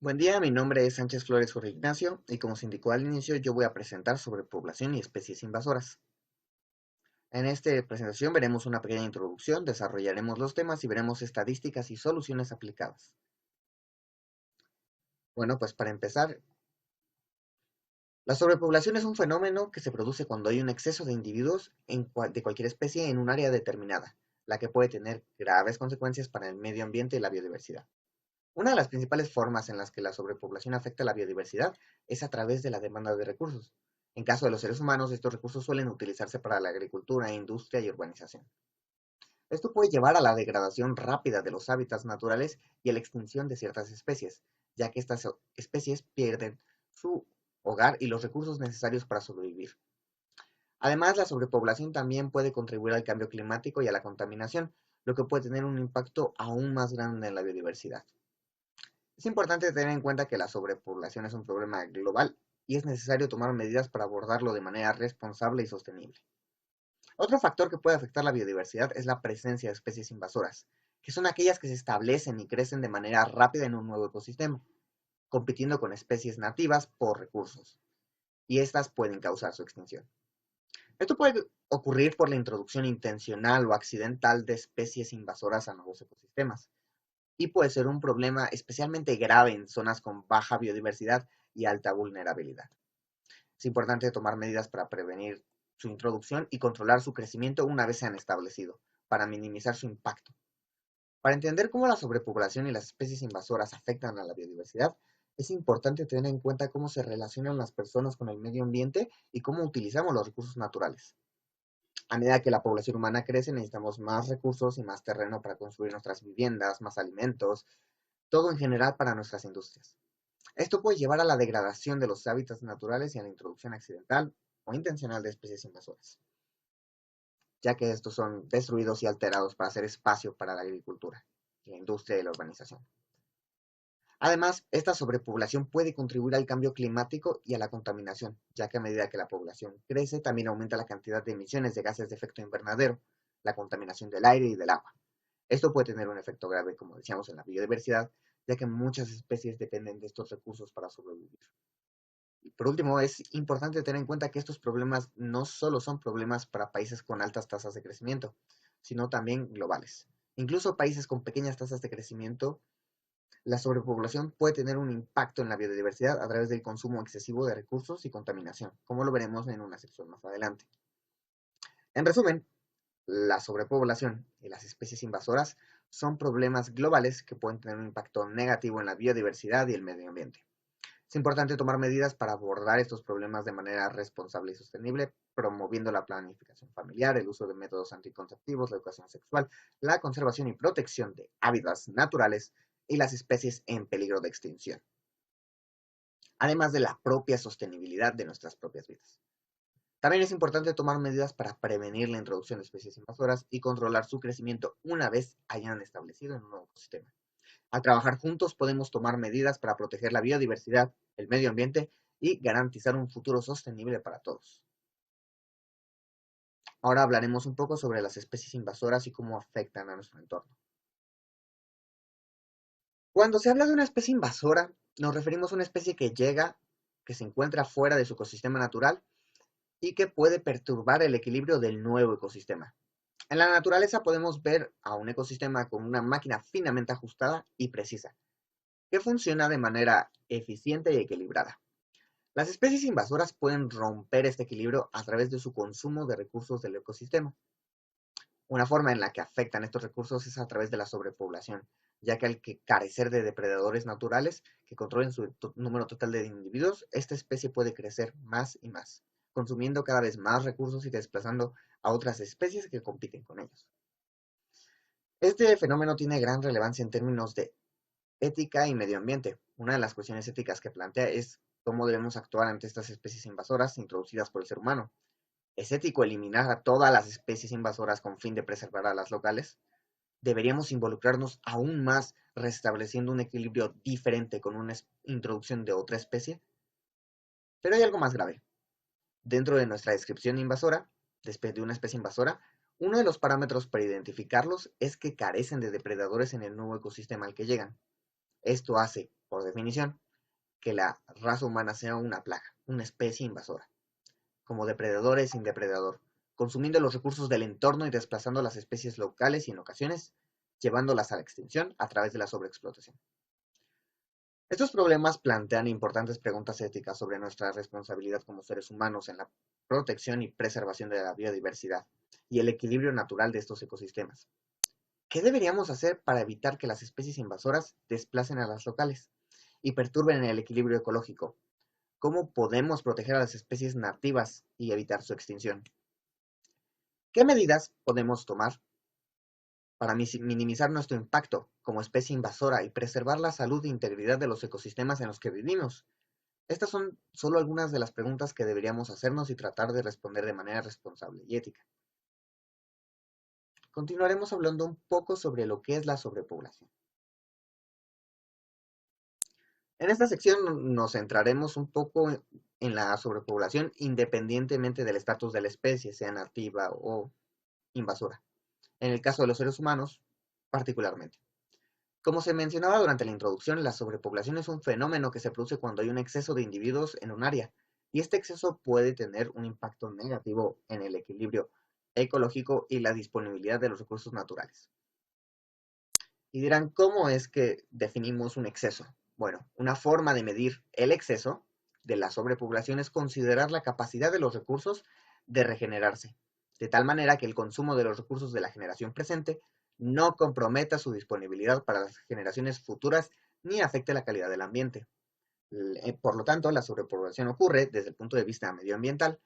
Buen día, mi nombre es Sánchez Flores Jorge Ignacio y como se indicó al inicio, yo voy a presentar sobre población y especies invasoras. En esta presentación veremos una pequeña introducción, desarrollaremos los temas y veremos estadísticas y soluciones aplicadas. Bueno, pues para empezar, la sobrepoblación es un fenómeno que se produce cuando hay un exceso de individuos de cualquier especie en un área determinada, la que puede tener graves consecuencias para el medio ambiente y la biodiversidad. Una de las principales formas en las que la sobrepoblación afecta a la biodiversidad es a través de la demanda de recursos. En caso de los seres humanos, estos recursos suelen utilizarse para la agricultura, industria y urbanización. Esto puede llevar a la degradación rápida de los hábitats naturales y a la extinción de ciertas especies, ya que estas especies pierden su hogar y los recursos necesarios para sobrevivir. Además, la sobrepoblación también puede contribuir al cambio climático y a la contaminación, lo que puede tener un impacto aún más grande en la biodiversidad. Es importante tener en cuenta que la sobrepoblación es un problema global y es necesario tomar medidas para abordarlo de manera responsable y sostenible. Otro factor que puede afectar la biodiversidad es la presencia de especies invasoras, que son aquellas que se establecen y crecen de manera rápida en un nuevo ecosistema, compitiendo con especies nativas por recursos, y estas pueden causar su extinción. Esto puede ocurrir por la introducción intencional o accidental de especies invasoras a nuevos ecosistemas, y puede ser un problema especialmente grave en zonas con baja biodiversidad y alta vulnerabilidad. Es importante tomar medidas para prevenir su introducción y controlar su crecimiento una vez se han establecido, para minimizar su impacto. Para entender cómo la sobrepoblación y las especies invasoras afectan a la biodiversidad, es importante tener en cuenta cómo se relacionan las personas con el medio ambiente y cómo utilizamos los recursos naturales. A medida que la población humana crece, necesitamos más recursos y más terreno para construir nuestras viviendas, más alimentos, todo en general para nuestras industrias. Esto puede llevar a la degradación de los hábitats naturales y a la introducción accidental o intencional de especies invasoras, ya que estos son destruidos y alterados para hacer espacio para la agricultura, la industria y la urbanización. Además, esta sobrepoblación puede contribuir al cambio climático y a la contaminación, ya que a medida que la población crece, también aumenta la cantidad de emisiones de gases de efecto invernadero, la contaminación del aire y del agua. Esto puede tener un efecto grave, como decíamos, en la biodiversidad, ya que muchas especies dependen de estos recursos para sobrevivir. Y por último, es importante tener en cuenta que estos problemas no solo son problemas para países con altas tasas de crecimiento, sino también globales. Incluso países con pequeñas tasas de crecimiento, la sobrepoblación puede tener un impacto en la biodiversidad a través del consumo excesivo de recursos y contaminación, como lo veremos en una sección más adelante. En resumen, la sobrepoblación y las especies invasoras son problemas globales que pueden tener un impacto negativo en la biodiversidad y el medio ambiente. Es importante tomar medidas para abordar estos problemas de manera responsable y sostenible, promoviendo la planificación familiar, el uso de métodos anticonceptivos, la educación sexual, la conservación y protección de hábitats naturales y las especies en peligro de extinción, además de la propia sostenibilidad de nuestras propias vidas. También es importante tomar medidas para prevenir la introducción de especies invasoras y controlar su crecimiento una vez hayan establecido en un nuevo ecosistema. Al trabajar juntos podemos tomar medidas para proteger la biodiversidad, el medio ambiente y garantizar un futuro sostenible para todos. Ahora hablaremos un poco sobre las especies invasoras y cómo afectan a nuestro entorno. Cuando se habla de una especie invasora, nos referimos a una especie que llega, que se encuentra fuera de su ecosistema natural y que puede perturbar el equilibrio del nuevo ecosistema. En la naturaleza podemos ver a un ecosistema con una máquina finamente ajustada y precisa, que funciona de manera eficiente y equilibrada. Las especies invasoras pueden romper este equilibrio a través de su consumo de recursos del ecosistema. Una forma en la que afectan estos recursos es a través de la sobrepoblación, ya que al que carecer de depredadores naturales que controlen su número total de individuos, esta especie puede crecer más y más, consumiendo cada vez más recursos y desplazando a otras especies que compiten con ellos. Este fenómeno tiene gran relevancia en términos de ética y medio ambiente. Una de las cuestiones éticas que plantea es cómo debemos actuar ante estas especies invasoras introducidas por el ser humano. ¿Es ético eliminar a todas las especies invasoras con fin de preservar a las locales? ¿Deberíamos involucrarnos aún más restableciendo un equilibrio diferente con una introducción de otra especie? Pero hay algo más grave. Dentro de nuestra descripción invasora, de una especie invasora, uno de los parámetros para identificarlos es que carecen de depredadores en el nuevo ecosistema al que llegan. Esto hace, por definición, que la raza humana sea una plaga, una especie invasora, como depredador sin depredador, consumiendo los recursos del entorno y desplazando las especies locales y en ocasiones llevándolas a la extinción a través de la sobreexplotación. Estos problemas plantean importantes preguntas éticas sobre nuestra responsabilidad como seres humanos en la protección y preservación de la biodiversidad y el equilibrio natural de estos ecosistemas. ¿Qué deberíamos hacer para evitar que las especies invasoras desplacen a las locales y perturben el equilibrio ecológico? ¿Cómo podemos proteger a las especies nativas y evitar su extinción? ¿Qué medidas podemos tomar para minimizar nuestro impacto como especie invasora y preservar la salud e integridad de los ecosistemas en los que vivimos? Estas son solo algunas de las preguntas que deberíamos hacernos y tratar de responder de manera responsable y ética. Continuaremos hablando un poco sobre lo que es la sobrepoblación. En esta sección nos centraremos un poco en la sobrepoblación independientemente del estatus de la especie, sea nativa o invasora. En el caso de los seres humanos, particularmente. Como se mencionaba durante la introducción, la sobrepoblación es un fenómeno que se produce cuando hay un exceso de individuos en un área, y este exceso puede tener un impacto negativo en el equilibrio ecológico y la disponibilidad de los recursos naturales. Y dirán, ¿cómo es que definimos un exceso? Bueno, una forma de medir el exceso de la sobrepoblación es considerar la capacidad de los recursos de regenerarse, de tal manera que el consumo de los recursos de la generación presente no comprometa su disponibilidad para las generaciones futuras ni afecte la calidad del ambiente. Por lo tanto, la sobrepoblación ocurre desde el punto de vista medioambiental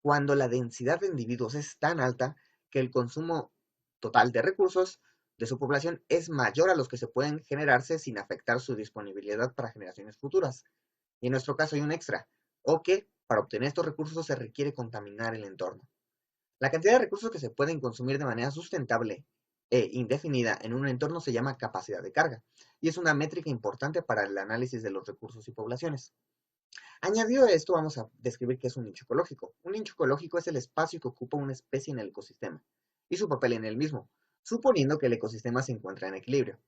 cuando la densidad de individuos es tan alta que el consumo total de recursos de su población es mayor a los que se pueden generarse sin afectar su disponibilidad para generaciones futuras. Y en nuestro caso hay un extra, o que para obtener estos recursos se requiere contaminar el entorno. La cantidad de recursos que se pueden consumir de manera sustentable e indefinida en un entorno se llama capacidad de carga, y es una métrica importante para el análisis de los recursos y poblaciones. Añadido a esto, vamos a describir qué es un nicho ecológico. Un nicho ecológico es el espacio que ocupa una especie en el ecosistema y su papel en el mismo, suponiendo que el ecosistema se encuentra en equilibrio.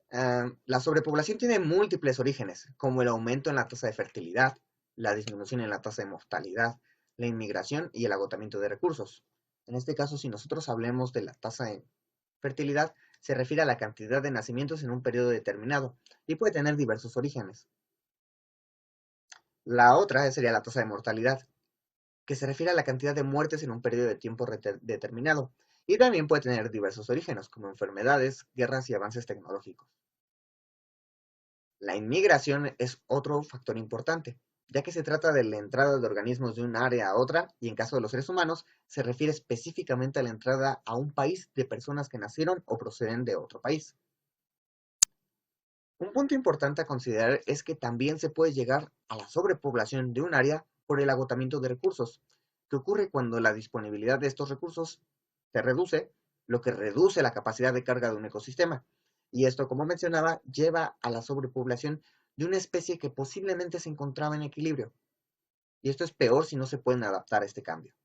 La sobrepoblación tiene múltiples orígenes, como el aumento en la tasa de fertilidad, la disminución en la tasa de mortalidad, la inmigración y el agotamiento de recursos. En este caso, si nosotros hablemos de la tasa de fertilidad, se refiere a la cantidad de nacimientos en un periodo determinado y puede tener diversos orígenes. La otra sería la tasa de mortalidad, que se refiere a la cantidad de muertes en un periodo de tiempo determinado, y también puede tener diversos orígenes, como enfermedades, guerras y avances tecnológicos. La inmigración es otro factor importante, ya que se trata de la entrada de organismos de un área a otra, y en caso de los seres humanos, se refiere específicamente a la entrada a un país de personas que nacieron o proceden de otro país. Un punto importante a considerar es que también se puede llegar a la sobrepoblación de un área por el agotamiento de recursos, que ocurre cuando la disponibilidad de estos recursos se reduce, lo que reduce la capacidad de carga de un ecosistema. Y esto, como mencionaba, lleva a la sobrepoblación de una especie que posiblemente se encontraba en equilibrio. Y esto es peor si no se pueden adaptar a este cambio.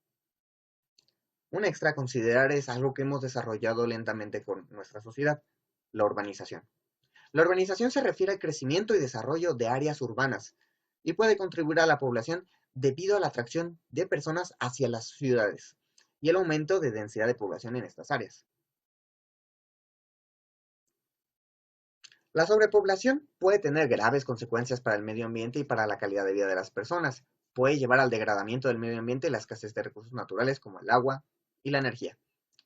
Un extra a considerar es algo que hemos desarrollado lentamente con nuestra sociedad, la urbanización. La urbanización se refiere al crecimiento y desarrollo de áreas urbanas y puede contribuir a la población debido a la atracción de personas hacia las ciudades y el aumento de densidad de población en estas áreas. La sobrepoblación puede tener graves consecuencias para el medio ambiente y para la calidad de vida de las personas. Puede llevar al degradamiento del medio ambiente y la escasez de recursos naturales como el agua y la energía,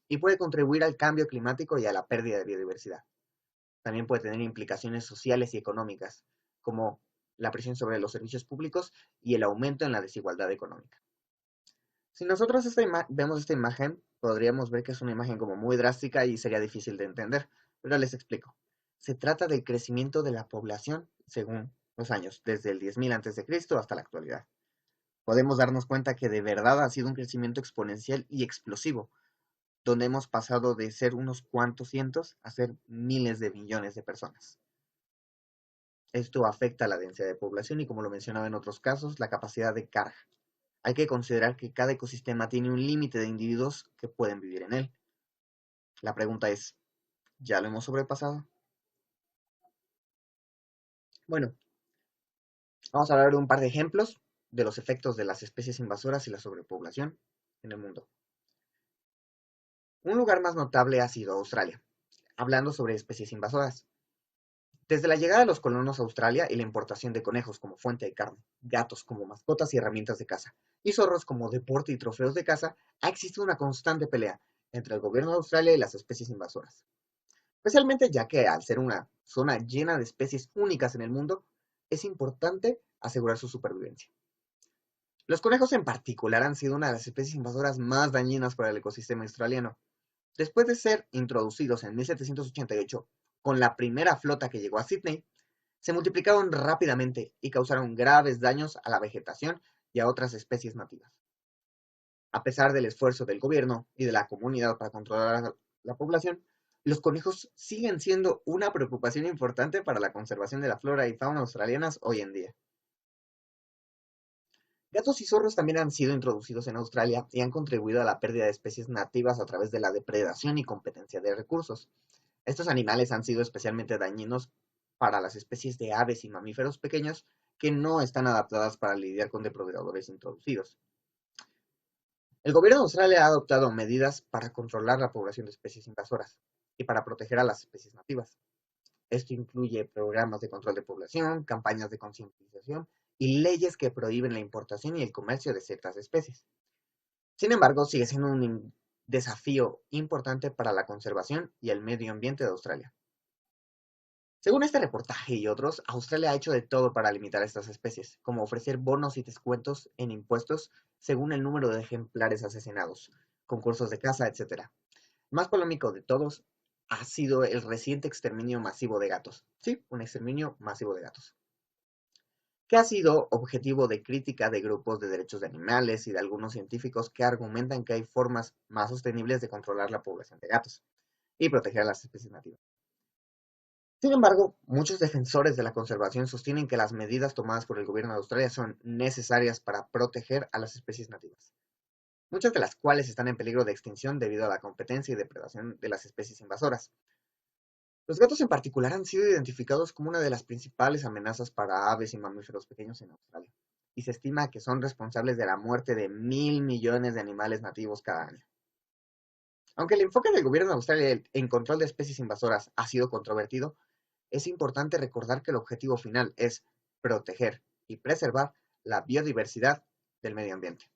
y puede contribuir al cambio climático y a la pérdida de biodiversidad. También puede tener implicaciones sociales y económicas, como la presión sobre los servicios públicos y el aumento en la desigualdad económica. Si nosotros vemos esta imagen, podríamos ver que es una imagen como muy drástica y sería difícil de entender, pero les explico. Se trata del crecimiento de la población según los años, desde el 10.000 a.C. hasta la actualidad. Podemos darnos cuenta que de verdad ha sido un crecimiento exponencial y explosivo, donde hemos pasado de ser unos cuantos cientos a ser miles de millones de personas. Esto afecta a la densidad de población y, como lo mencionaba en otros casos, la capacidad de carga. Hay que considerar que cada ecosistema tiene un límite de individuos que pueden vivir en él. La pregunta es, ¿Ya lo hemos sobrepasado? Bueno, vamos a hablar de un par de ejemplos de los efectos de las especies invasoras y la sobrepoblación en el mundo. Un lugar más notable ha sido Australia, hablando sobre especies invasoras. Desde la llegada de los colonos a Australia y la importación de conejos como fuente de carne, gatos como mascotas y herramientas de caza, y zorros como deporte y trofeos de caza, ha existido una constante pelea entre el gobierno de Australia y las especies invasoras. Especialmente ya que al ser una zona llena de especies únicas en el mundo, es importante asegurar su supervivencia. Los conejos en particular han sido una de las especies invasoras más dañinas para el ecosistema australiano. Después de ser introducidos en 1788 con la primera flota que llegó a Sydney, se multiplicaron rápidamente y causaron graves daños a la vegetación y a otras especies nativas. A pesar del esfuerzo del gobierno y de la comunidad para controlar la población, los conejos siguen siendo una preocupación importante para la conservación de la flora y fauna australianas hoy en día. Gatos y zorros también han sido introducidos en Australia y han contribuido a la pérdida de especies nativas a través de la depredación y competencia de recursos. Estos animales han sido especialmente dañinos para las especies de aves y mamíferos pequeños que no están adaptadas para lidiar con depredadores introducidos. El gobierno de Australia ha adoptado medidas para controlar la población de especies invasoras y para proteger a las especies nativas. Esto incluye programas de control de población, campañas de concientización y leyes que prohíben la importación y el comercio de ciertas especies. Sin embargo, sigue siendo un desafío importante para la conservación y el medio ambiente de Australia. Según este reportaje y otros, Australia ha hecho de todo para limitar estas especies, como ofrecer bonos y descuentos en impuestos según el número de ejemplares asesinados, concursos de caza, etc. El más polémico de todos ha sido el reciente exterminio masivo de gatos. Sí, un exterminio masivo de gatos, que ha sido objetivo de crítica de grupos de derechos de animales y de algunos científicos que argumentan que hay formas más sostenibles de controlar la población de gatos y proteger a las especies nativas. Sin embargo, muchos defensores de la conservación sostienen que las medidas tomadas por el gobierno de Australia son necesarias para proteger a las especies nativas, muchas de las cuales están en peligro de extinción debido a la competencia y depredación de las especies invasoras. Los gatos en particular han sido identificados como una de las principales amenazas para aves y mamíferos pequeños en Australia, y se estima que son responsables de la muerte de 1.000 millones de animales nativos cada año. Aunque el enfoque del gobierno de Australia en control de especies invasoras ha sido controvertido, es importante recordar que el objetivo final es proteger y preservar la biodiversidad del medio ambiente.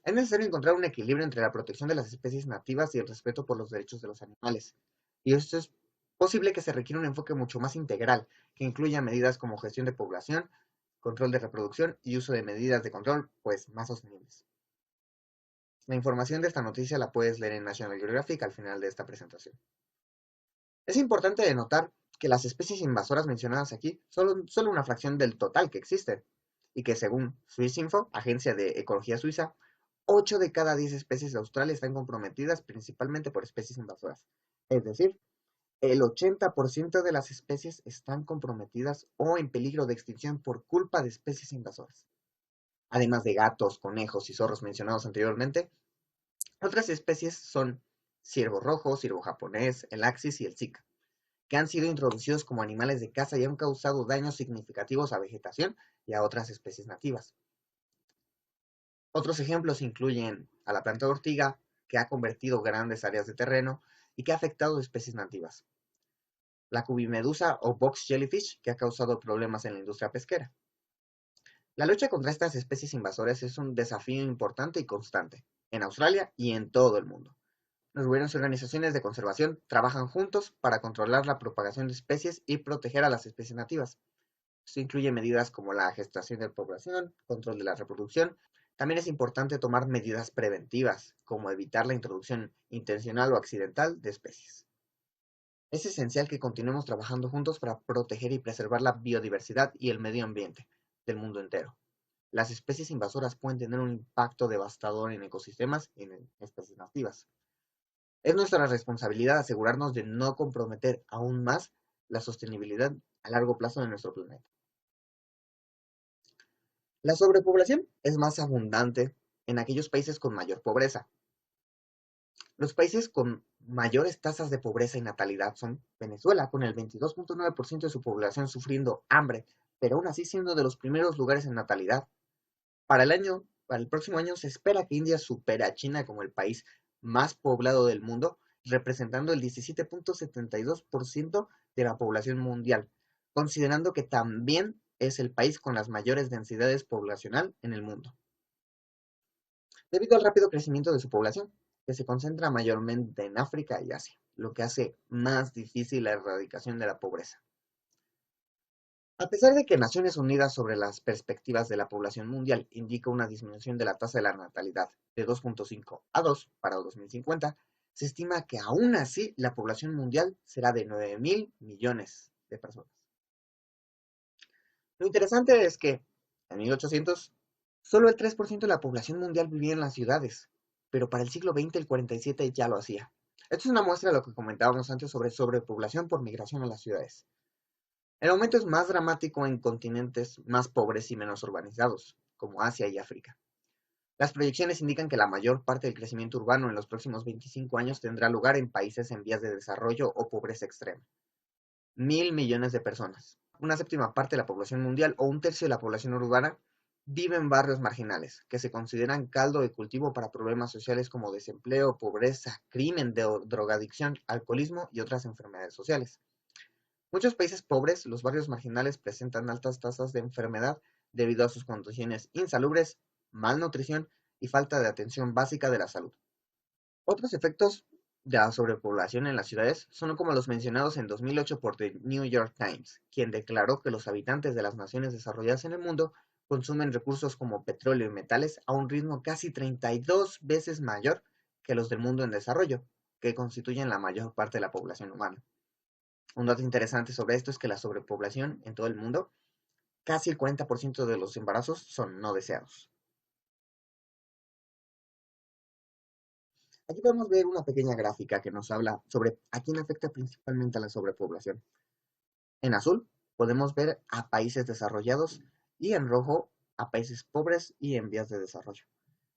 Es necesario encontrar un equilibrio entre la protección de las especies nativas y el respeto por los derechos de los animales. Y esto es posible que se requiera un enfoque mucho más integral, que incluya medidas como gestión de población, control de reproducción y uso de medidas de control pues más sostenibles. La información de esta noticia la puedes leer en National Geographic al final de esta presentación. Es importante denotar que las especies invasoras mencionadas aquí son solo una fracción del total que existen, y que según Swissinfo, agencia de ecología suiza, 8 de cada 10 especies de Australia están comprometidas principalmente por especies invasoras. Es decir, el 80% de las especies están comprometidas o en peligro de extinción por culpa de especies invasoras. Además de gatos, conejos y zorros mencionados anteriormente, otras especies son ciervo rojo, ciervo japonés, el axis y el zika, que han sido introducidos como animales de caza y han causado daños significativos a vegetación y a otras especies nativas. Otros ejemplos incluyen a la planta de ortiga, que ha convertido grandes áreas de terreno y que ha afectado especies nativas. La cubimedusa o box jellyfish, que ha causado problemas en la industria pesquera. La lucha contra estas especies invasoras es un desafío importante y constante, en Australia y en todo el mundo. Los gobiernos y organizaciones de conservación trabajan juntos para controlar la propagación de especies y proteger a las especies nativas. Esto incluye medidas como la gestación de población, control de la reproducción. También es importante tomar medidas preventivas, como evitar la introducción intencional o accidental de especies. Es esencial que continuemos trabajando juntos para proteger y preservar la biodiversidad y el medio ambiente del mundo entero. Las especies invasoras pueden tener un impacto devastador en ecosistemas y en especies nativas. Es nuestra responsabilidad asegurarnos de no comprometer aún más la sostenibilidad a largo plazo de nuestro planeta. La sobrepoblación es más abundante en aquellos países con mayor pobreza. Los países con mayores tasas de pobreza y natalidad son Venezuela, con el 22.9% de su población sufriendo hambre, pero aún así siendo de los primeros lugares en natalidad. Para el próximo año se espera que India supere a China como el país más poblado del mundo, representando el 17.72% de la población mundial, considerando que también es el país con las mayores densidades poblacional en el mundo. Debido al rápido crecimiento de su población, que se concentra mayormente en África y Asia, lo que hace más difícil la erradicación de la pobreza. A pesar de que Naciones Unidas sobre las perspectivas de la población mundial indica una disminución de la tasa de la natalidad de 2.5 a 2 para 2050, se estima que aún así la población mundial será de 9.000 millones de personas. Lo interesante es que en 1800 solo el 3% de la población mundial vivía en las ciudades, pero para el siglo XX el 47% ya lo hacía. Esto es una muestra de lo que comentábamos antes sobre sobrepoblación por migración a las ciudades. El aumento es más dramático en continentes más pobres y menos urbanizados, como Asia y África. Las proyecciones indican que la mayor parte del crecimiento urbano en los próximos 25 años tendrá lugar en países en vías de desarrollo o pobreza extrema. 1.000 millones de personas, una séptima parte de la población mundial o un tercio de la población urbana, vive en barrios marginales, que se consideran caldo de cultivo para problemas sociales como desempleo, pobreza, crimen, drogadicción, alcoholismo y otras enfermedades sociales. Muchos países pobres, los barrios marginales presentan altas tasas de enfermedad debido a sus condiciones insalubres, malnutrición y falta de atención básica de la salud. Otros efectos de la sobrepoblación en las ciudades son como los mencionados en 2008 por The New York Times, quien declaró que los habitantes de las naciones desarrolladas en el mundo consumen recursos como petróleo y metales a un ritmo casi 32 veces mayor que los del mundo en desarrollo, que constituyen la mayor parte de la población humana. Un dato interesante sobre esto es que la sobrepoblación en todo el mundo, casi el 40% de los embarazos son no deseados. Aquí podemos ver una pequeña gráfica que nos habla sobre a quién afecta principalmente a la sobrepoblación. En azul podemos ver a países desarrollados y en rojo a países pobres y en vías de desarrollo.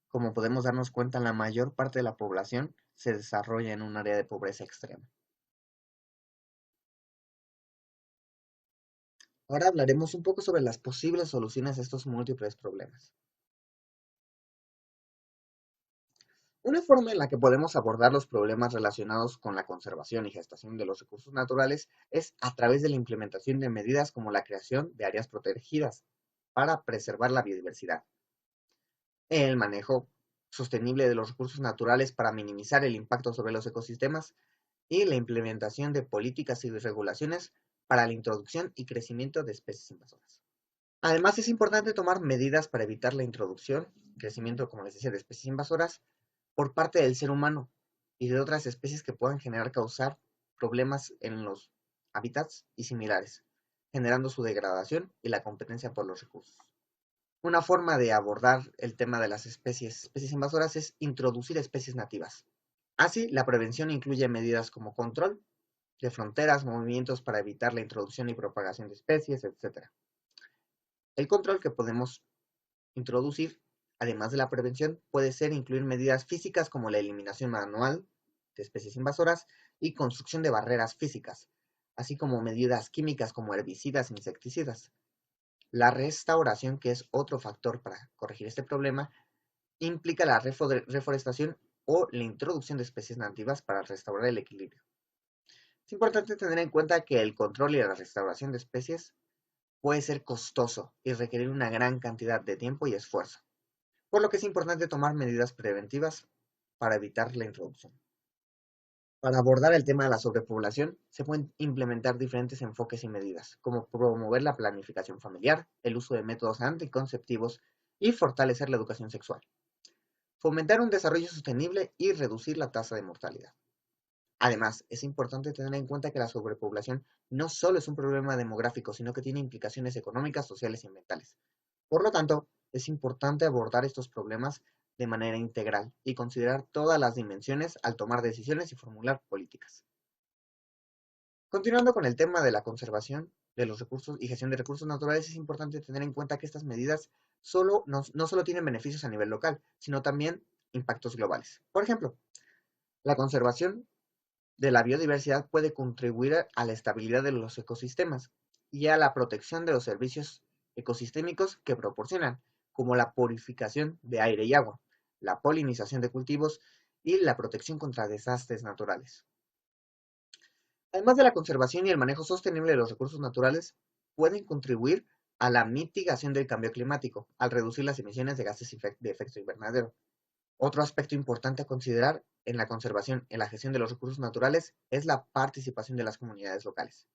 Como podemos darnos cuenta, la mayor parte de la población se desarrolla en un área de pobreza extrema. Ahora hablaremos un poco sobre las posibles soluciones a estos múltiples problemas. Una forma en la que podemos abordar los problemas relacionados con la conservación y gestación de los recursos naturales es a través de la implementación de medidas como la creación de áreas protegidas para preservar la biodiversidad, el manejo sostenible de los recursos naturales para minimizar el impacto sobre los ecosistemas y la implementación de políticas y regulaciones para la introducción y crecimiento de especies invasoras. Además, es importante tomar medidas para evitar la introducción y crecimiento, como les decía, de especies invasoras por parte del ser humano y de otras especies que puedan causar problemas en los hábitats y similares, generando su degradación y la competencia por los recursos. Una forma de abordar el tema de las especies invasoras es introducir especies nativas. Así, la prevención incluye medidas como control de fronteras, movimientos para evitar la introducción y propagación de especies, etc. El control que podemos introducir, además de la prevención, puede ser incluir medidas físicas como la eliminación manual de especies invasoras y construcción de barreras físicas, así como medidas químicas como herbicidas e insecticidas. La restauración, que es otro factor para corregir este problema, implica la reforestación o la introducción de especies nativas para restaurar el equilibrio. Es importante tener en cuenta que el control y la restauración de especies puede ser costoso y requerir una gran cantidad de tiempo y esfuerzo, por lo que es importante tomar medidas preventivas para evitar la introducción. Para abordar el tema de la sobrepoblación, se pueden implementar diferentes enfoques y medidas, como promover la planificación familiar, el uso de métodos anticonceptivos y fortalecer la educación sexual, fomentar un desarrollo sostenible y reducir la tasa de mortalidad. Además, es importante tener en cuenta que la sobrepoblación no solo es un problema demográfico, sino que tiene implicaciones económicas, sociales y ambientales. Por lo tanto, es importante abordar estos problemas de manera integral y considerar todas las dimensiones al tomar decisiones y formular políticas. Continuando con el tema de la conservación de los recursos y gestión de recursos naturales, es importante tener en cuenta que estas medidas no solo tienen beneficios a nivel local, sino también impactos globales. Por ejemplo, La conservación de la biodiversidad puede contribuir a la estabilidad de los ecosistemas y a la protección de los servicios ecosistémicos que proporcionan, como la purificación de aire y agua, la polinización de cultivos y la protección contra desastres naturales. Además de la conservación y el manejo sostenible de los recursos naturales, pueden contribuir a la mitigación del cambio climático, al reducir las emisiones de gases de efecto invernadero. Otro aspecto importante a considerar en la conservación y en la gestión de los recursos naturales es la participación de las comunidades locales.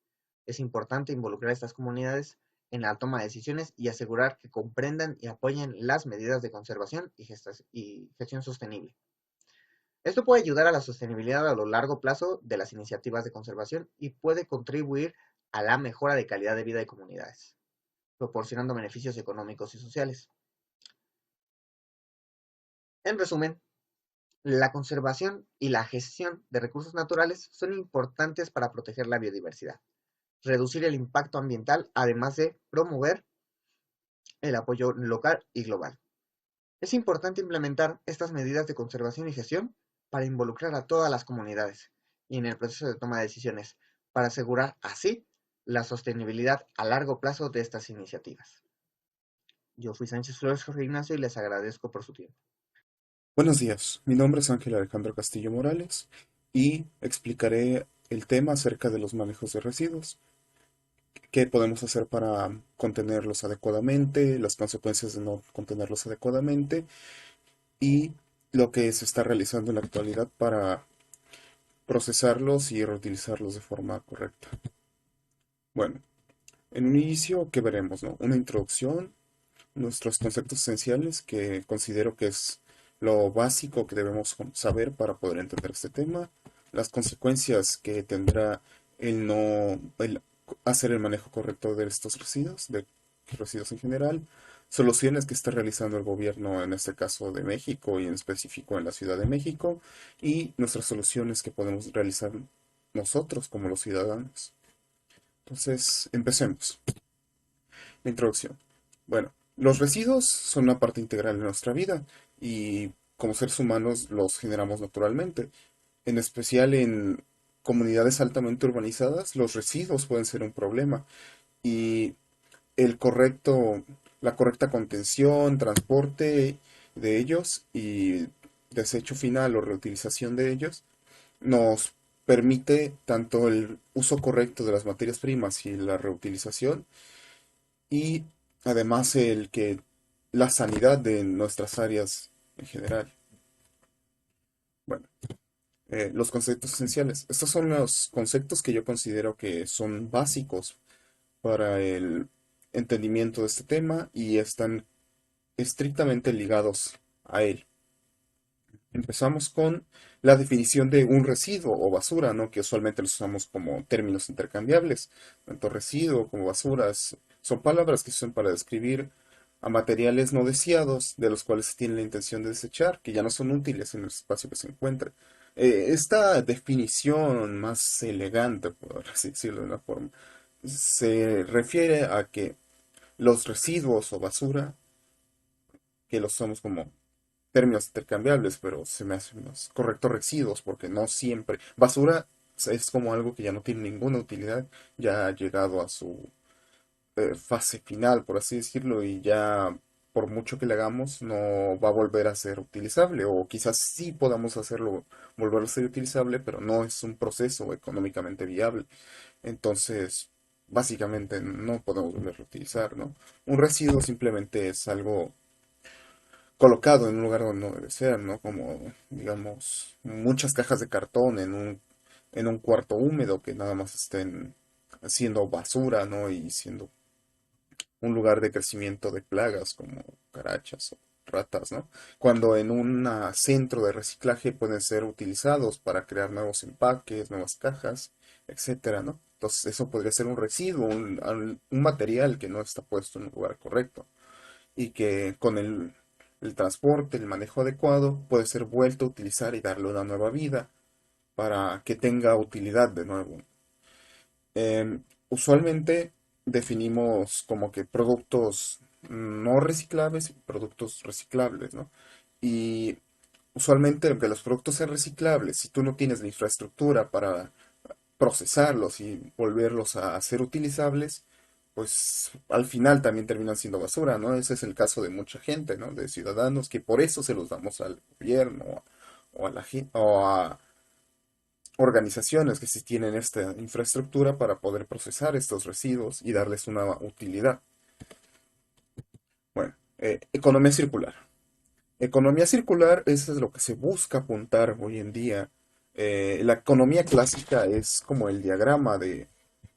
Es importante involucrar a estas comunidades en la toma de decisiones y asegurar que comprendan y apoyen las medidas de conservación y gestión sostenible. Esto puede ayudar a la sostenibilidad a lo largo plazo de las iniciativas de conservación y puede contribuir a la mejora de calidad de vida de comunidades, proporcionando beneficios económicos y sociales. En resumen, la conservación y la gestión de recursos naturales son importantes para proteger la biodiversidad, reducir el impacto ambiental, además de promover el apoyo local y global. Es importante implementar estas medidas de conservación y gestión para involucrar a todas las comunidades y en el proceso de toma de decisiones, para asegurar así la sostenibilidad a largo plazo de estas iniciativas. Yo fui Sánchez Flores Jorge Ignacio y les agradezco por su tiempo. Buenos días, mi nombre es Ángel Alejandro Castillo Morales y explicaré el tema acerca de los manejos de residuos, qué podemos hacer para contenerlos adecuadamente, las consecuencias de no contenerlos adecuadamente y lo que se está realizando en la actualidad para procesarlos y reutilizarlos de forma correcta. Bueno, en un inicio, ¿qué veremos, no? Una introducción, nuestros conceptos esenciales, que considero que es lo básico que debemos saber para poder entender este tema, las consecuencias que tendrá el hacer el manejo correcto de estos residuos, de residuos en general, soluciones que está realizando el gobierno, en este caso de México y en específico en la Ciudad de México, y nuestras soluciones que podemos realizar nosotros como los ciudadanos. Entonces, empecemos. La introducción. Bueno, los residuos son una parte integral de nuestra vida y como seres humanos los generamos naturalmente. En especial en comunidades altamente urbanizadas, los residuos pueden ser un problema y el correcto, la correcta contención, transporte de ellos y desecho final o reutilización de ellos nos permite tanto el uso correcto de las materias primas y la reutilización y además el que la sanidad de nuestras áreas en general. Bueno, los conceptos esenciales. Estos son los conceptos que yo considero que son básicos para el entendimiento de este tema y están estrictamente ligados a él. Empezamos con la definición de un residuo o basura, ¿no? Que usualmente los usamos como términos intercambiables. Tanto residuo como basuras son palabras que se usan para describir a materiales no deseados, de los cuales se tiene la intención de desechar, que ya no son útiles en el espacio que se encuentra. Esta definición más elegante, por así decirlo de una forma, se refiere a que los residuos o basura, que los usamos como términos intercambiables, pero se me hace más correcto residuos, porque no siempre. Basura es como algo que ya no tiene ninguna utilidad, ya ha llegado a su fase final, por así decirlo, y ya por mucho que le hagamos, no va a volver a ser utilizable, o quizás sí podamos hacerlo volver a ser utilizable, pero no es un proceso económicamente viable. Entonces, básicamente no podemos volverlo a utilizar, ¿no? Un residuo simplemente es algo colocado en un lugar donde no debe ser, ¿no? Como, digamos, muchas cajas de cartón en un cuarto húmedo que nada más estén siendo basura, ¿no? Y siendo un lugar de crecimiento de plagas como carachas o ratas, ¿no? Cuando en un centro de reciclaje pueden ser utilizados para crear nuevos empaques, nuevas cajas, etcétera, ¿no? Entonces eso podría ser un residuo, un material que no está puesto en un lugar correcto y que con el transporte, el manejo adecuado, puede ser vuelto a utilizar y darle una nueva vida para que tenga utilidad de nuevo. Usualmente definimos como que productos no reciclables y productos reciclables, ¿no? Y usualmente, aunque los productos sean reciclables, si tú no tienes la infraestructura para procesarlos y volverlos a ser utilizables, pues al final también terminan siendo basura, ¿no? Ese es el caso de mucha gente, ¿no? De ciudadanos que por eso se los damos al gobierno o a o a organizaciones que sí tienen esta infraestructura para poder procesar estos residuos y darles una utilidad. Bueno, economía circular. Economía circular es lo que se busca apuntar hoy en día. La economía clásica es como el diagrama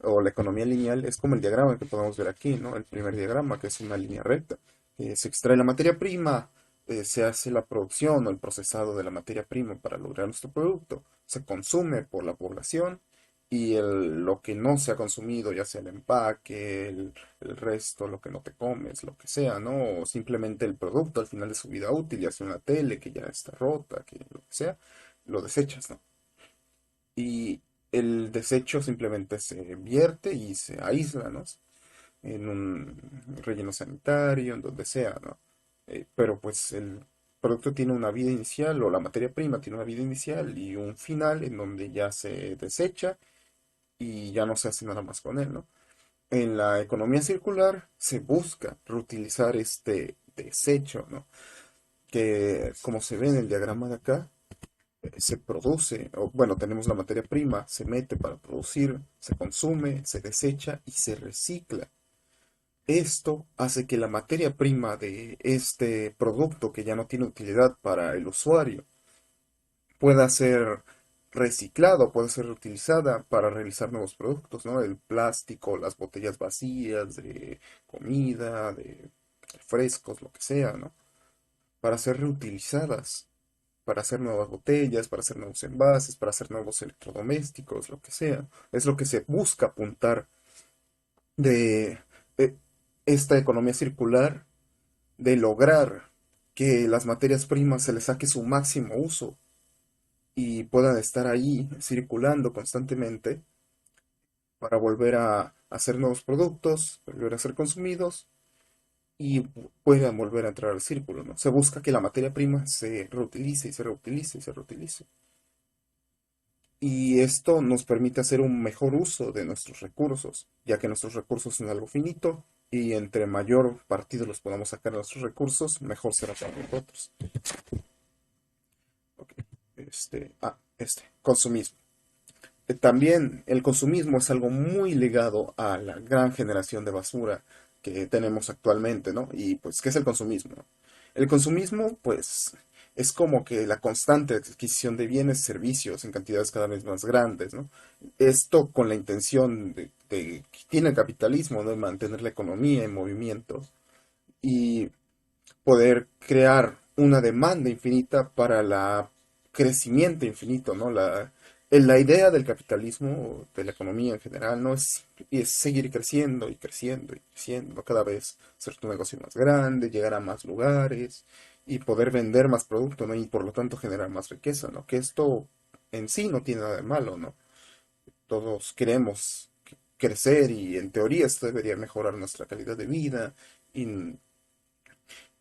o la economía lineal es como el diagrama que podemos ver aquí, ¿no? El primer diagrama, que es una línea recta. Se extrae la materia prima, se hace la producción o el procesado de la materia prima para lograr nuestro producto, se consume por la población y lo que no se ha consumido, ya sea el empaque, el resto, lo que no te comes, lo que sea, ¿no? O simplemente el producto al final de su vida útil, ya sea una tele que ya está rota, que lo que sea, lo desechas, ¿no? Y el desecho simplemente se vierte y se aísla, ¿no? En un relleno sanitario, en donde sea, ¿no? Pero pues el producto tiene una vida inicial o la materia prima tiene una vida inicial y un final en donde ya se desecha y ya no se hace nada más con él, ¿no? En la economía circular se busca reutilizar este desecho, ¿no? Que como se ve en el diagrama de acá, se produce, o bueno, tenemos la materia prima, se mete para producir, se consume, se desecha y se recicla. Esto hace que la materia prima de este producto que ya no tiene utilidad para el usuario pueda ser reciclado, puede ser reutilizada para realizar nuevos productos, ¿no? El plástico, las botellas vacías de comida, de refrescos, lo que sea, ¿no? Para ser reutilizadas, para hacer nuevas botellas, para hacer nuevos envases, para hacer nuevos electrodomésticos, lo que sea. Es lo que se busca apuntar de eh, esta economía circular, de lograr que las materias primas se les saque su máximo uso y puedan estar ahí circulando constantemente para volver a hacer nuevos productos, volver a ser consumidos y puedan volver a entrar al círculo, ¿no? Se busca que la materia prima se reutilice y se reutilice y se reutilice. Y esto nos permite hacer un mejor uso de nuestros recursos, ya que nuestros recursos son algo finito y entre mayor partido los podamos sacar de nuestros recursos, mejor será para nosotros. Ok, consumismo. También el consumismo es algo muy ligado a la gran generación de basura que tenemos actualmente, ¿no? Y pues, ¿qué es el consumismo? El consumismo, pues, es como que la constante adquisición de bienes y servicios en cantidades cada vez más grandes, ¿no? Esto con la intención que tiene el capitalismo, ¿no? De mantener la economía en movimiento y poder crear una demanda infinita para la crecimiento infinito, ¿no? La idea del capitalismo, de la economía en general, ¿no? Es seguir creciendo y creciendo y creciendo, cada vez hacer tu negocio más grande, llegar a más lugares y poder vender más producto, ¿no? Y por lo tanto generar más riqueza, ¿no? Que esto en sí no tiene nada de malo, ¿no? Todos queremos crecer y en teoría esto debería mejorar nuestra calidad de vida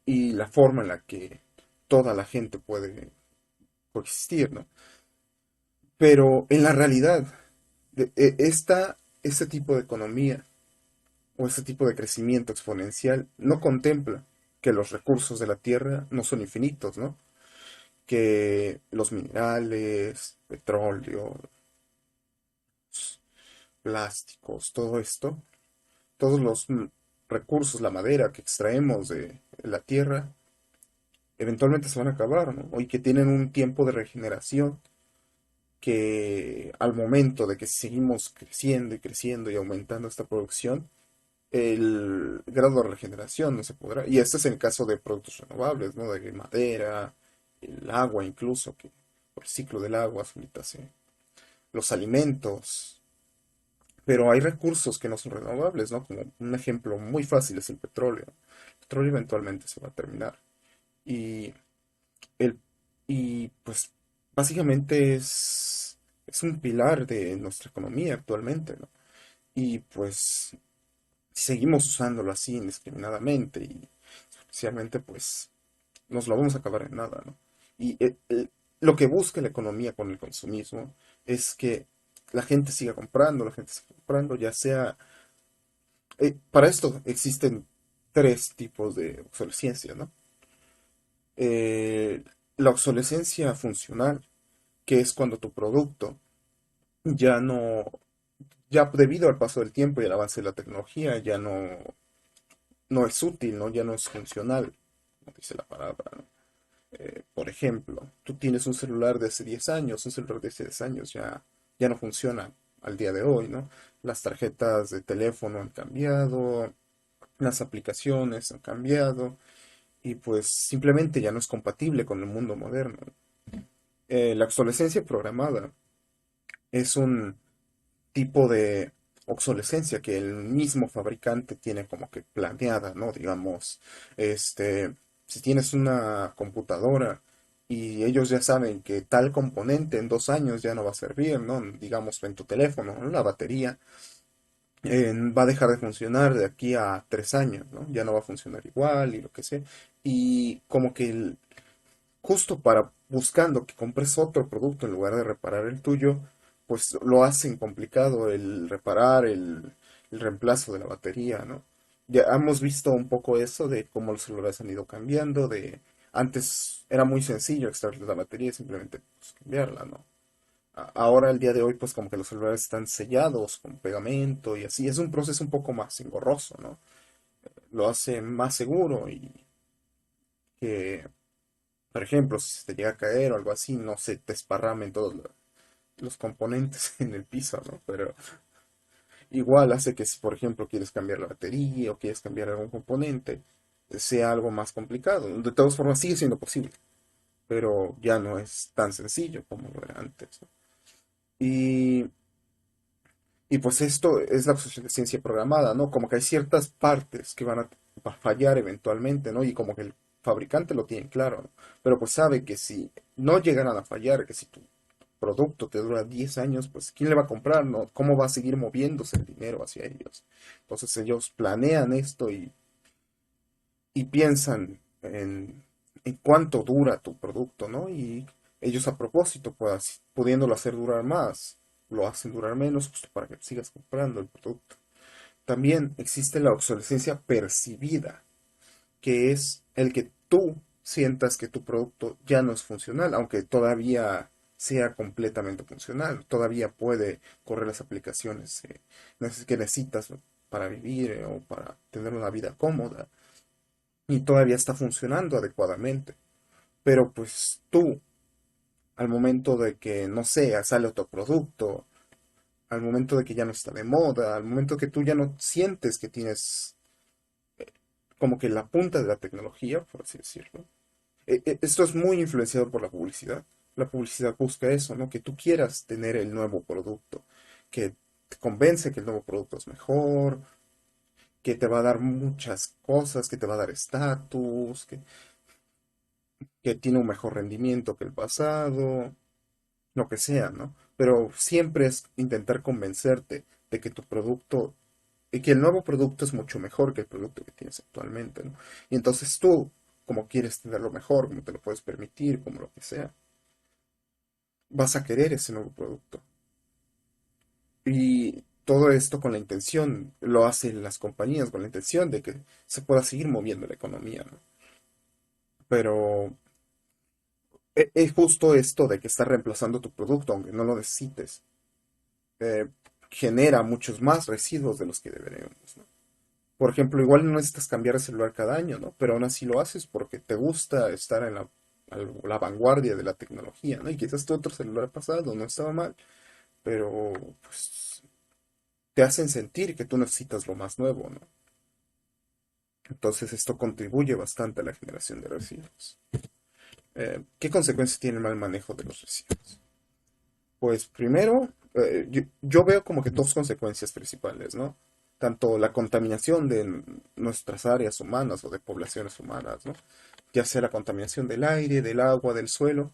y la forma en la que toda la gente puede coexistir, ¿no? Pero en la realidad, este tipo de economía o este tipo de crecimiento exponencial no contempla que los recursos de la Tierra no son infinitos, ¿no? Que los minerales, petróleo, plásticos, todo esto, todos los recursos, la madera que extraemos de la Tierra, eventualmente se van a acabar, ¿no? Y que tienen un tiempo de regeneración que al momento de que seguimos creciendo y creciendo y aumentando esta producción, el grado de regeneración no se podrá. Y este es el caso de productos renovables, ¿no? De madera, el agua incluso, que por el ciclo del agua ahorita los alimentos. Pero hay recursos que no son renovables, ¿no? Como un ejemplo muy fácil es el petróleo. El petróleo eventualmente se va a terminar. Y el, y pues básicamente es un pilar de nuestra economía actualmente, ¿no? Y pues si seguimos usándolo así indiscriminadamente y especialmente pues nos lo vamos a acabar en nada, ¿no? Y lo que busca la economía con el consumismo es que la gente siga comprando, ya sea... para esto existen tres tipos de obsolescencia, ¿no? Eh, la obsolescencia funcional, que es cuando tu producto ya no, ya debido al paso del tiempo y al avance de la tecnología, ya no es útil, ¿no? Ya no es funcional, como dice la palabra, ¿no? Por ejemplo, tú tienes un celular de hace 10 años, un celular de hace 10 años ya no funciona al día de hoy, ¿no? Las tarjetas de teléfono han cambiado, las aplicaciones han cambiado y pues simplemente ya no es compatible con el mundo moderno. La obsolescencia programada es un tipo de obsolescencia que el mismo fabricante tiene como que planeada, ¿no? Digamos, este, si tienes una computadora y ellos ya saben que tal componente en 2 años ya no va a servir, ¿no? Digamos en tu teléfono, ¿no? La batería va a dejar de funcionar de aquí a 3 años, ¿no? Ya no va a funcionar igual y lo que sea. Y como que justo para buscando que compres otro producto en lugar de reparar el tuyo, pues lo hacen complicado el reparar el reemplazo de la batería, ¿no? Ya hemos visto un poco eso de cómo los celulares han ido cambiando, de antes era muy sencillo extraer la batería y simplemente pues, cambiarla, ¿no? Ahora, el día de hoy, pues como que los celulares están sellados con pegamento y así, es un proceso un poco más engorroso, ¿no? Lo hace más seguro y que por ejemplo, si se te llega a caer o algo así, no se te esparramen todos los componentes en el piso, ¿no? Pero igual hace que si, por ejemplo, quieres cambiar la batería o quieres cambiar algún componente, sea algo más complicado. De todas formas, sigue siendo posible, pero ya no es tan sencillo como lo era antes, ¿no? Y, y pues esto es la obsolescencia programada, ¿no? Como que hay ciertas partes que van a fallar eventualmente, ¿no? Y como que el fabricante lo tiene claro, ¿no? Pero pues sabe que si no llegaran a fallar, que si tu producto te dura 10 años, pues ¿quién le va a comprar, no? ¿Cómo va a seguir moviéndose el dinero hacia ellos? Entonces ellos planean esto y piensan en cuánto dura tu producto, ¿no? Y ellos a propósito, pues, pudiéndolo hacer durar más, lo hacen durar menos justo para que sigas comprando el producto. También existe la obsolescencia percibida, que es el que tú sientas que tu producto ya no es funcional, aunque todavía sea completamente funcional, todavía puede correr las aplicaciones que necesitas para vivir o para tener una vida cómoda y todavía está funcionando adecuadamente. Pero pues tú, al momento de que, no sé, sale otro producto, al momento de que ya no está de moda, al momento que tú ya no sientes que tienes como que la punta de la tecnología, por así decirlo. Esto es muy influenciado por la publicidad. La publicidad busca eso, ¿no? Que tú quieras tener el nuevo producto, que te convence que el nuevo producto es mejor, que te va a dar muchas cosas, que te va a dar estatus, que tiene un mejor rendimiento que el pasado, lo que sea, ¿no? Pero siempre es intentar convencerte de que tu producto, y que el nuevo producto es mucho mejor que el producto que tienes actualmente, ¿no? Y entonces tú, como quieres tenerlo mejor, como te lo puedes permitir, como lo que sea, vas a querer ese nuevo producto. Y todo esto con la intención, lo hacen las compañías con la intención de que se pueda seguir moviendo la economía, ¿no? Pero es justo esto de que está reemplazando tu producto, aunque no lo necesites, eh, genera muchos más residuos de los que deberíamos, ¿no? Por ejemplo, igual no necesitas cambiar el celular cada año, ¿no? Pero aún así lo haces porque te gusta estar en la vanguardia de la tecnología, ¿no? Y quizás tu otro celular pasado no estaba mal, pero pues te hacen sentir que tú necesitas lo más nuevo, ¿no? Entonces esto contribuye bastante a la generación de residuos. ¿Qué consecuencias tiene el mal manejo de los residuos? Pues primero, yo veo como que dos consecuencias principales, ¿no? Tanto la contaminación de nuestras áreas humanas o de poblaciones humanas, ¿no? Ya sea la contaminación del aire, del agua, del suelo.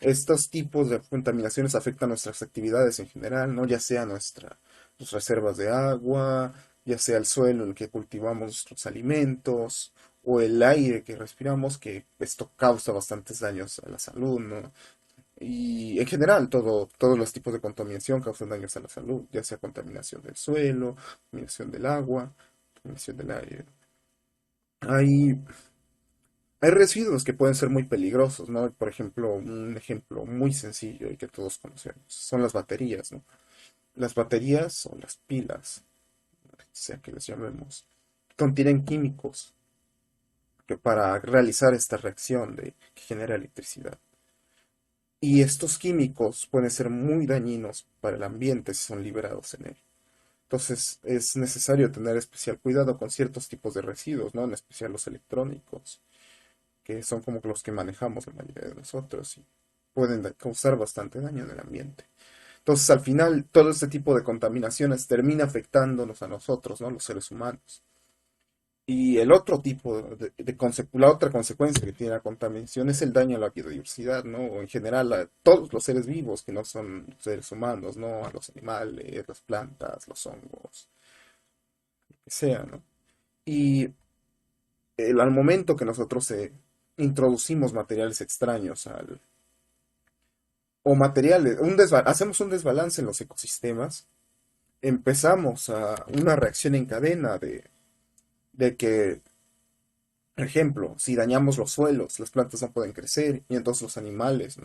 Estos tipos de contaminaciones afectan nuestras actividades en general, ¿no? Ya sea nuestras reservas de agua, ya sea el suelo en el que cultivamos nuestros alimentos, o el aire que respiramos, que esto causa bastantes daños a la salud, ¿no? Y en general, todos los tipos de contaminación causan daños a la salud, ya sea contaminación del suelo, contaminación del agua, contaminación del aire. Hay, hay residuos que pueden ser muy peligrosos, ¿no? Por ejemplo, un ejemplo muy sencillo y que todos conocemos son las baterías, ¿no? Las baterías o las pilas, sea que les llamemos, contienen químicos que para realizar esta reacción que genera electricidad. Y estos químicos pueden ser muy dañinos para el ambiente si son liberados en él. Entonces es necesario tener especial cuidado con ciertos tipos de residuos, ¿no? En especial los electrónicos, que son como los que manejamos la mayoría de nosotros y pueden causar bastante daño en el ambiente. Entonces al final todo este tipo de contaminaciones termina afectándonos a nosotros, ¿no? Los seres humanos. Y el otro tipo la otra consecuencia que tiene la contaminación es el daño a la biodiversidad, ¿no? O en general a todos los seres vivos que no son seres humanos, ¿no? A los animales, las plantas, los hongos, lo que sea, ¿no? Y al momento que nosotros introducimos materiales extraños o materiales, hacemos un desbalance en los ecosistemas, empezamos a una reacción en cadena de que ejemplo, si dañamos los suelos, las plantas no pueden crecer y entonces los animales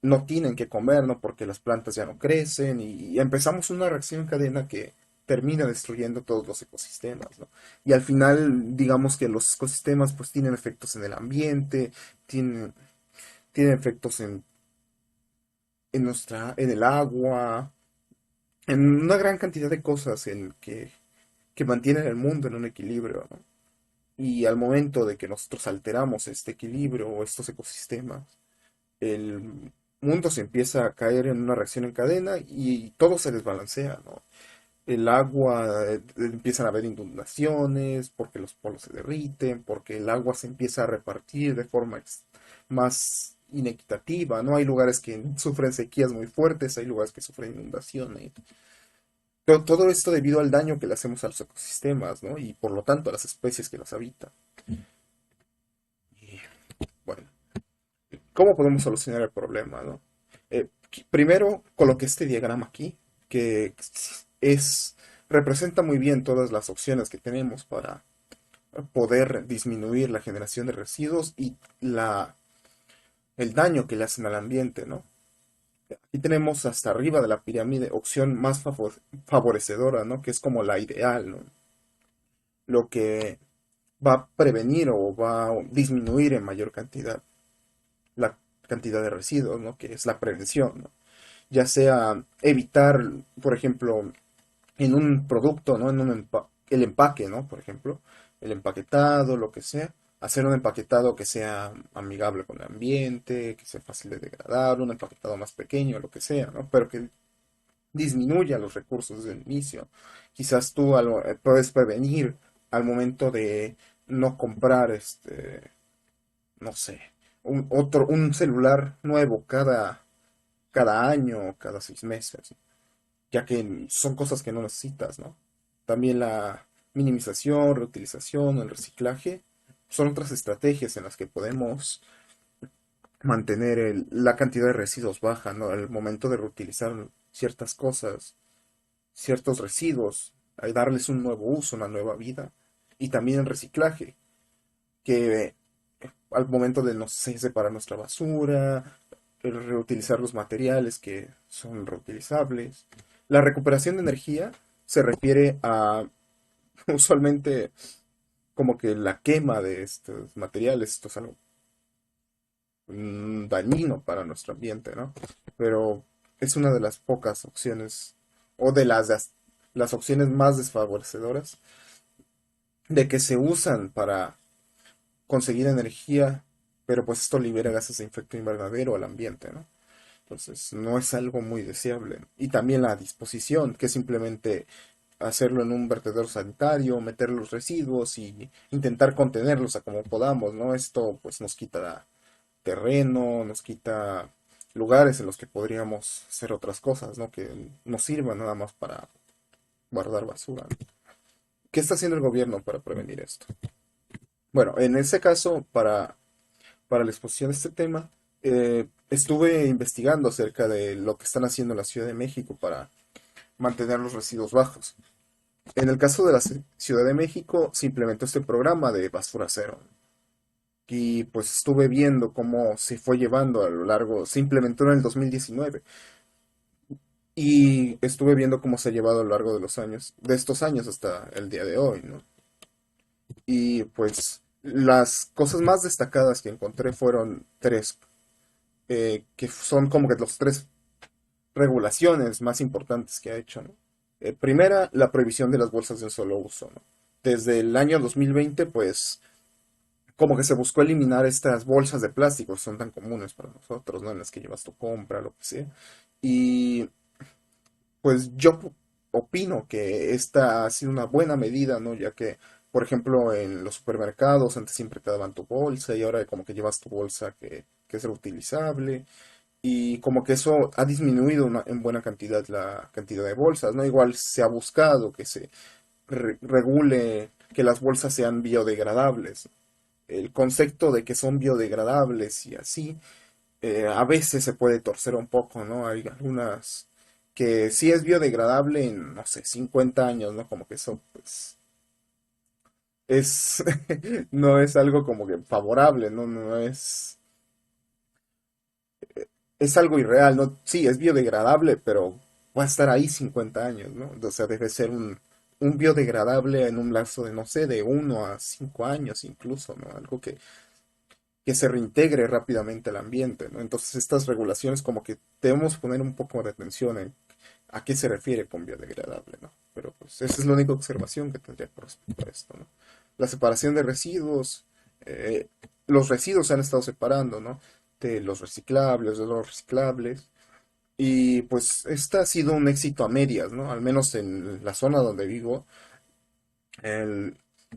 no tienen que comer, ¿no? Porque las plantas ya no crecen y empezamos una reacción en cadena que termina destruyendo todos los ecosistemas, ¿no? Y al final, digamos que los ecosistemas pues tienen efectos en el ambiente, tienen, tienen efectos en el agua, en una gran cantidad de cosas que mantienen el mundo en un equilibrio, ¿no? Y al momento de que nosotros alteramos este equilibrio o estos ecosistemas, el mundo se empieza a caer en una reacción en cadena y todo se desbalancea, ¿no? El agua, empiezan a haber inundaciones porque los polos se derriten, porque el agua se empieza a repartir de forma más inequitativa, ¿no? Hay lugares que sufren sequías muy fuertes, hay lugares que sufren inundaciones. Pero todo esto debido al daño que le hacemos a los ecosistemas, ¿no? Y por lo tanto a las especies que los habitan. Y, bueno, ¿cómo podemos solucionar el problema, no? Primero coloqué este diagrama aquí, que representa muy bien todas las opciones que tenemos para poder disminuir la generación de residuos y el daño que le hacen al ambiente, ¿no? Aquí tenemos hasta arriba de la pirámide opción más favorecedora, ¿no? Que es como la ideal, ¿no? Lo que va a prevenir o va a disminuir en mayor cantidad la cantidad de residuos, ¿no? Que es la prevención, ¿no? Ya sea evitar, por ejemplo, en un producto, ¿no? El empaque, ¿no? Por ejemplo, el empaquetado, lo que sea, hacer un empaquetado que sea amigable con el ambiente, que sea fácil de degradar, un empaquetado más pequeño, lo que sea, ¿no? Pero que disminuya los recursos desde el inicio. Quizás tú puedes prevenir al momento de no comprar no sé, un celular nuevo cada año, cada 6 meses, ya que son cosas que no necesitas, ¿no? También la minimización, reutilización, el reciclaje, son otras estrategias en las que podemos mantener la cantidad de residuos baja, ¿no? Al momento de reutilizar ciertas cosas, ciertos residuos, darles un nuevo uso, una nueva vida. Y también el reciclaje, que al momento de, no sé, separar nuestra basura, el reutilizar los materiales que son reutilizables. La recuperación de energía se refiere a usualmente como que la quema de estos materiales, esto es algo dañino para nuestro ambiente, ¿no? Pero es una de las pocas opciones o de las opciones más desfavorecedoras de que se usan para conseguir energía, pero pues esto libera gases de efecto invernadero al ambiente, ¿no? Entonces, no es algo muy deseable. Y también la disposición, que es simplemente hacerlo en un vertedero sanitario, meter los residuos y intentar contenerlos a como podamos, ¿no? Esto pues nos quita terreno, nos quita lugares en los que podríamos hacer otras cosas, ¿no? Que nos sirvan nada más para guardar basura, ¿no? ¿Qué está haciendo el gobierno para prevenir esto? Bueno, en ese caso, para la exposición de este tema, estuve investigando acerca de lo que están haciendo en la Ciudad de México para mantener los residuos bajos. En el caso de la Ciudad de México, se implementó este programa de basura cero. Y pues estuve viendo cómo se fue llevando a lo largo, se implementó en el 2019 y estuve viendo cómo se ha llevado a lo largo de los años, de estos años hasta el día de hoy, ¿no? Y pues las cosas más destacadas que encontré fueron tres, que son como que los tres regulaciones más importantes que ha hecho, ¿no? Primera, la prohibición de las bolsas de un solo uso, ¿no? Desde el año 2020, pues como que se buscó eliminar estas bolsas de plástico que son tan comunes para nosotros, ¿no? En las que llevas tu compra, lo que sea. Y pues yo opino que esta ha sido una buena medida, ¿no? Ya que, por ejemplo, en los supermercados antes siempre te daban tu bolsa y ahora como que llevas tu bolsa que es reutilizable y como que eso ha disminuido en buena cantidad la cantidad de bolsas, ¿no? Igual se ha buscado que se regule que las bolsas sean biodegradables. El concepto de que son biodegradables y así, a veces se puede torcer un poco, ¿no? Hay algunas que sí es biodegradable en, no sé, 50 años, ¿no? Como que eso, pues, es, no es algo como que favorable, ¿no? No es, es algo irreal, ¿no? Sí, es biodegradable, pero va a estar ahí 50 años, ¿no? O sea, debe ser un biodegradable en un lapso de, no sé, de 1 a 5 años incluso, ¿no? Algo que se reintegre rápidamente al ambiente, ¿no? Entonces estas regulaciones como que debemos poner un poco de atención en a qué se refiere con biodegradable, ¿no? Pero pues esa es la única observación que tendría con respecto a esto, ¿no? La separación de residuos, eh, los residuos se han estado separando, ¿no? De los reciclables, de los reciclables, y pues este ha sido un éxito a medias, ¿no? Al menos en la zona donde vivo, el-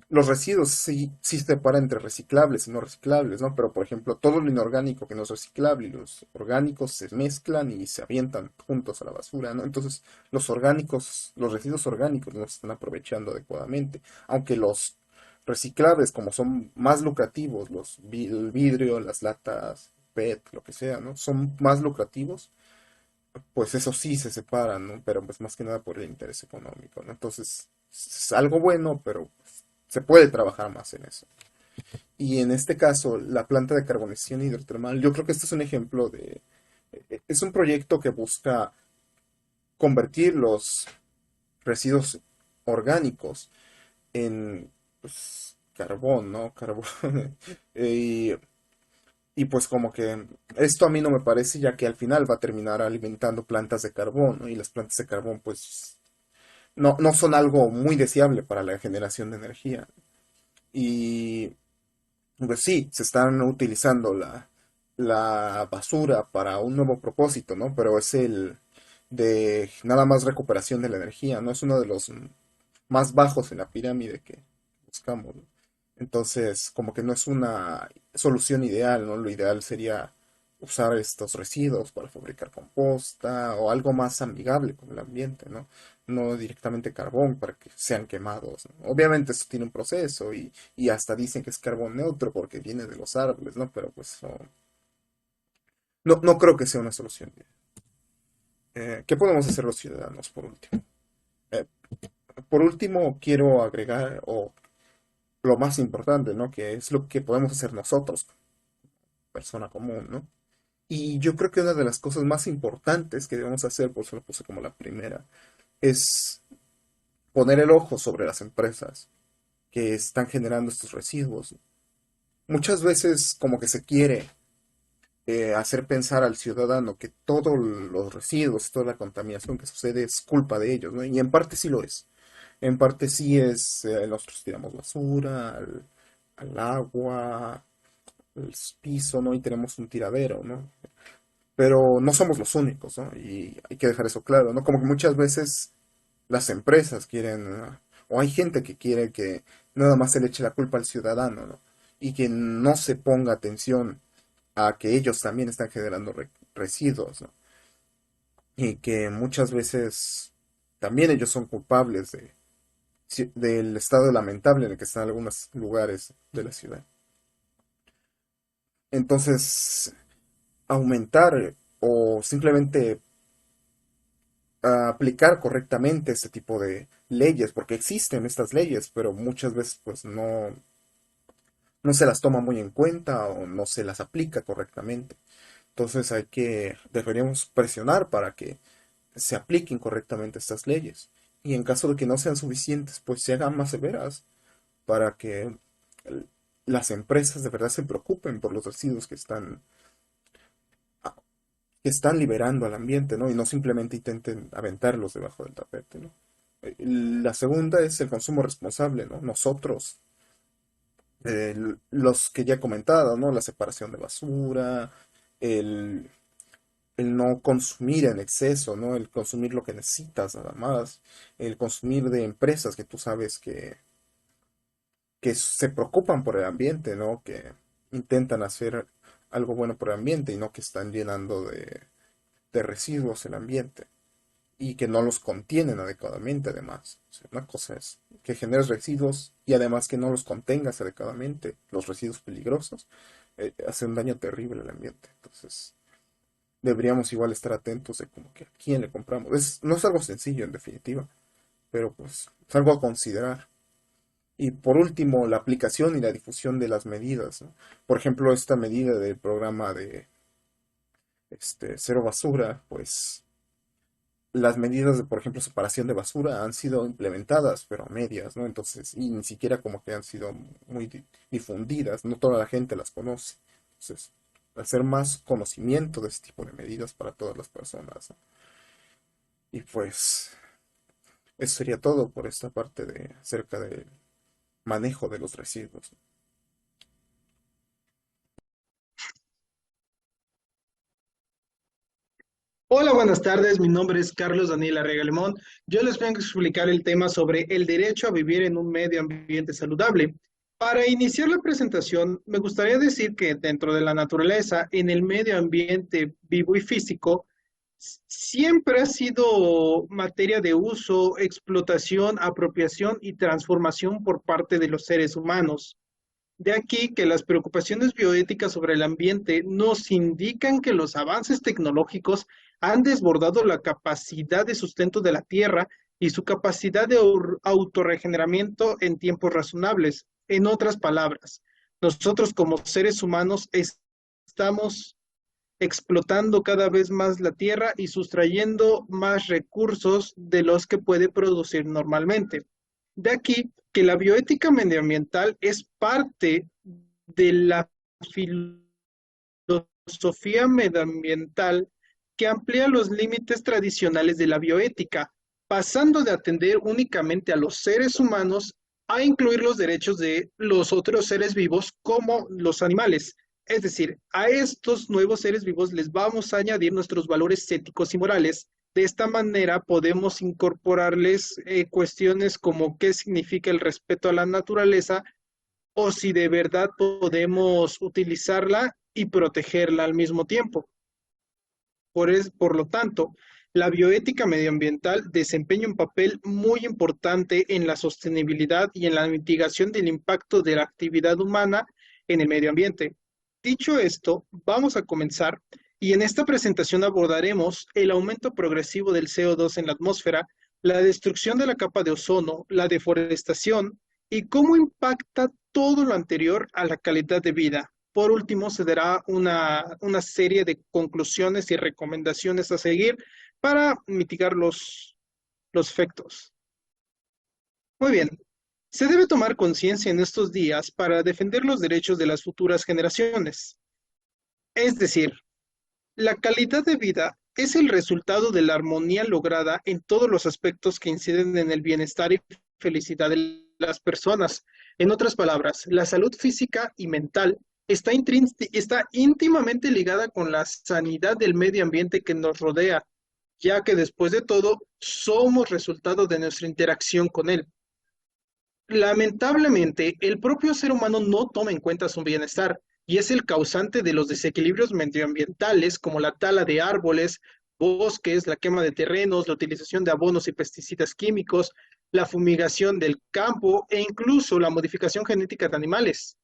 los residuos sí se separan entre reciclables y no reciclables, ¿no? Pero, por ejemplo, todo lo inorgánico que no es reciclable y los orgánicos se mezclan y se avientan juntos a la basura, ¿no? Entonces, los orgánicos, los residuos orgánicos no se están aprovechando adecuadamente, aunque los reciclables, como son más lucrativos, el vidrio, las latas, PET, lo que sea, ¿no? Son más lucrativos, pues eso sí se separan, ¿no? Pero pues más que nada por el interés económico, ¿no? Entonces, es algo bueno, pero pues, se puede trabajar más en eso. Y en este caso, la planta de carbonización hidrotermal, yo creo que este es un ejemplo de... Es un proyecto que busca convertir los residuos orgánicos en pues, carbón, ¿no? Carbón. y, y pues como que esto a mí no me parece, ya que al final va a terminar alimentando plantas de carbón, ¿no? Y las plantas de carbón pues no son algo muy deseable para la generación de energía. Y pues sí, se están utilizando la basura para un nuevo propósito, ¿no? Pero es el de nada más recuperación de la energía, ¿no? Es uno de los más bajos en la pirámide que buscamos, ¿no? Entonces, como que no es una solución ideal, ¿no? Lo ideal sería usar estos residuos para fabricar composta o algo más amigable con el ambiente, ¿no? No directamente carbón para que sean quemados, ¿no? Obviamente esto tiene un proceso y hasta dicen que es carbón neutro porque viene de los árboles, ¿no? Pero pues no creo que sea una solución. ¿Qué podemos hacer los ciudadanos por último? Eh, por último, quiero agregar, o lo más importante, ¿no? Que es lo que podemos hacer nosotros, persona común, ¿no? Y yo creo que una de las cosas más importantes que debemos hacer, por eso lo puse como la primera, es poner el ojo sobre las empresas que están generando estos residuos. Muchas veces como que se quiere hacer pensar al ciudadano que todos los residuos, toda la contaminación que sucede es culpa de ellos, ¿no? Y en parte sí lo es. En parte sí es, nosotros tiramos basura al agua, al piso, ¿no? Y tenemos un tiradero, ¿no? Pero no somos los únicos, ¿no? Y hay que dejar eso claro, ¿no? Como que muchas veces las empresas quieren, o hay gente que quiere que nada más se le eche la culpa al ciudadano, ¿no? Y que no se ponga atención a que ellos también están generando residuos, ¿no? Y que muchas veces también ellos son culpables del estado lamentable en el que están algunos lugares de la ciudad. Entonces, aumentar o simplemente aplicar correctamente este tipo de leyes, porque existen estas leyes, pero muchas veces pues no se las toma muy en cuenta o no se las aplica correctamente. Entonces deberíamos presionar para que se apliquen correctamente estas leyes. Y en caso de que no sean suficientes, pues se hagan más severas para que las empresas de verdad se preocupen por los residuos que están liberando al ambiente, ¿no? Y no simplemente intenten aventarlos debajo del tapete, ¿no? La segunda es el consumo responsable, ¿no? Nosotros, los que ya he comentado, ¿no? La separación de basura, el, el no consumir en exceso, ¿no? El consumir lo que necesitas nada más, el consumir de empresas que tú sabes que se preocupan por el ambiente, ¿no? Que intentan hacer algo bueno por el ambiente y no que están llenando de residuos el ambiente y que no los contienen adecuadamente además. O sea, una cosa es que generes residuos y además que no los contengas adecuadamente, los residuos peligrosos, hace un daño terrible al ambiente. Entonces, deberíamos igual estar atentos de como que a quién le compramos. No es algo sencillo en definitiva, pero pues es algo a considerar. Y por último, la aplicación y la difusión de las medidas, ¿no? Por ejemplo, esta medida del programa de cero basura, pues las medidas de, por ejemplo, separación de basura han sido implementadas, pero a medias, ¿no? Entonces, y ni siquiera como que han sido muy difundidas, no toda la gente las conoce. Entonces, hacer más conocimiento de este tipo de medidas para todas las personas, ¿no? Y pues, eso sería todo por esta parte de acerca del manejo de los residuos. Hola, buenas tardes. Mi nombre es Carlos Daniel Arrega Limón. Yo les vengo a explicar el tema sobre el derecho a vivir en un medio ambiente saludable. Para iniciar la presentación, me gustaría decir que dentro de la naturaleza, en el medio ambiente vivo y físico, siempre ha sido materia de uso, explotación, apropiación y transformación por parte de los seres humanos. De aquí que las preocupaciones bioéticas sobre el ambiente nos indican que los avances tecnológicos han desbordado la capacidad de sustento de la Tierra y su capacidad de autorregeneramiento en tiempos razonables. En otras palabras, nosotros como seres humanos estamos explotando cada vez más la Tierra y sustrayendo más recursos de los que puede producir normalmente. De aquí que la bioética medioambiental es parte de la filosofía medioambiental que amplía los límites tradicionales de la bioética, pasando de atender únicamente a los seres humanos a incluir los derechos de los otros seres vivos como los animales. Es decir, a estos nuevos seres vivos les vamos a añadir nuestros valores éticos y morales. De esta manera podemos incorporarles cuestiones como qué significa el respeto a la naturaleza o si de verdad podemos utilizarla y protegerla al mismo tiempo. Por lo tanto, la bioética medioambiental desempeña un papel muy importante en la sostenibilidad y en la mitigación del impacto de la actividad humana en el medio ambiente. Dicho esto, vamos a comenzar y en esta presentación abordaremos el aumento progresivo del CO2 en la atmósfera, la destrucción de la capa de ozono, la deforestación y cómo impacta todo lo anterior a la calidad de vida. Por último, se dará una serie de conclusiones y recomendaciones a seguir para mitigar los efectos. Muy bien, se debe tomar conciencia en estos días para defender los derechos de las futuras generaciones. Es decir, la calidad de vida es el resultado de la armonía lograda en todos los aspectos que inciden en el bienestar y felicidad de las personas. En otras palabras, la salud física y mental está íntimamente ligada con la sanidad del medio ambiente que nos rodea, ya que después de todo somos resultado de nuestra interacción con él. Lamentablemente, el propio ser humano no toma en cuenta su bienestar y es el causante de los desequilibrios medioambientales como la tala de árboles, bosques, la quema de terrenos, la utilización de abonos y pesticidas químicos, la fumigación del campo e incluso la modificación genética de animales.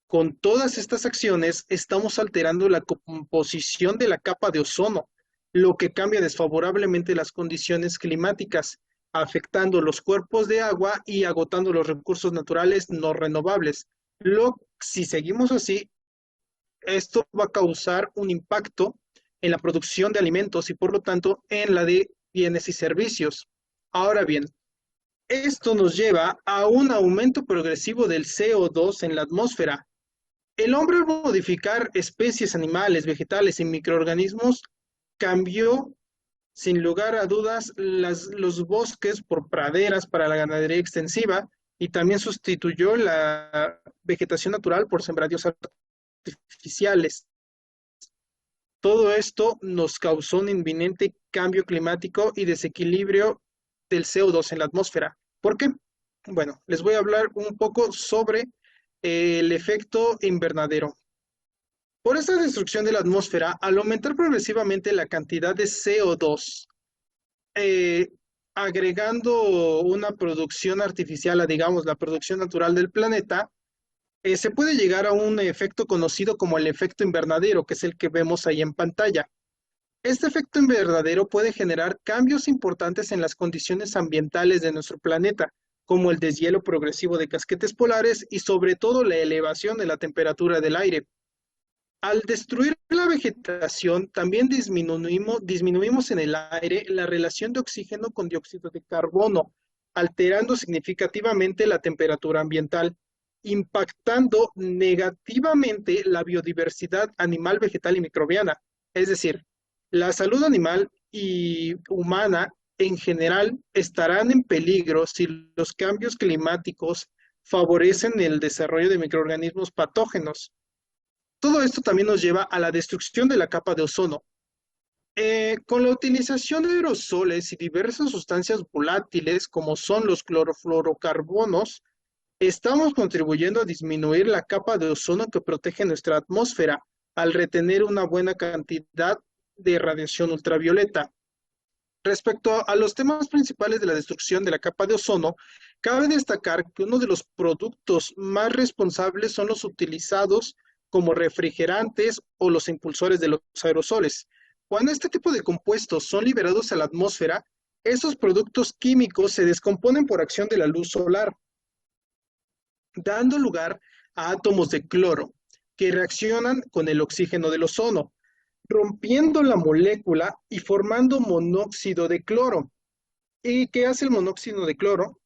Con todas estas acciones estamos alterando la composición de la capa de ozono, lo que cambia desfavorablemente las condiciones climáticas, afectando los cuerpos de agua y agotando los recursos naturales no renovables. Si seguimos así, esto va a causar un impacto en la producción de alimentos y por lo tanto en la de bienes y servicios. Ahora bien, esto nos lleva a un aumento progresivo del CO2 en la atmósfera. El hombre, al modificar especies animales, vegetales y microorganismos, cambió sin lugar a dudas los bosques por praderas para la ganadería extensiva y también sustituyó la vegetación natural por sembradíos artificiales. Todo esto nos causó un inminente cambio climático y desequilibrio del CO2 en la atmósfera. ¿Por qué? Bueno, les voy a hablar un poco sobre el efecto invernadero. Por esta destrucción de la atmósfera, al aumentar progresivamente la cantidad de CO2, eh, agregando una producción artificial a, digamos, la producción natural del planeta, se puede llegar a un efecto conocido como el efecto invernadero, que es el que vemos ahí en pantalla. Este efecto invernadero puede generar cambios importantes en las condiciones ambientales de nuestro planeta, como el deshielo progresivo de casquetes polares y sobre todo la elevación de la temperatura del aire. Al destruir la vegetación, también disminuimos en el aire la relación de oxígeno con dióxido de carbono, alterando significativamente la temperatura ambiental, impactando negativamente la biodiversidad animal, vegetal y microbiana. Es decir, la salud animal y humana en general estarán en peligro si los cambios climáticos favorecen el desarrollo de microorganismos patógenos. Todo esto también nos lleva a la destrucción de la capa de ozono. Con la utilización de aerosoles y diversas sustancias volátiles, como son los clorofluorocarbonos, estamos contribuyendo a disminuir la capa de ozono que protege nuestra atmósfera al retener una buena cantidad de radiación ultravioleta. Respecto a los temas principales de la destrucción de la capa de ozono, cabe destacar que uno de los productos más responsables son los utilizados como refrigerantes o los impulsores de los aerosoles. Cuando este tipo de compuestos son liberados a la atmósfera, esos productos químicos se descomponen por acción de la luz solar, dando lugar a átomos de cloro que reaccionan con el oxígeno del ozono, rompiendo la molécula y formando monóxido de cloro. ¿Y qué hace el monóxido de cloro?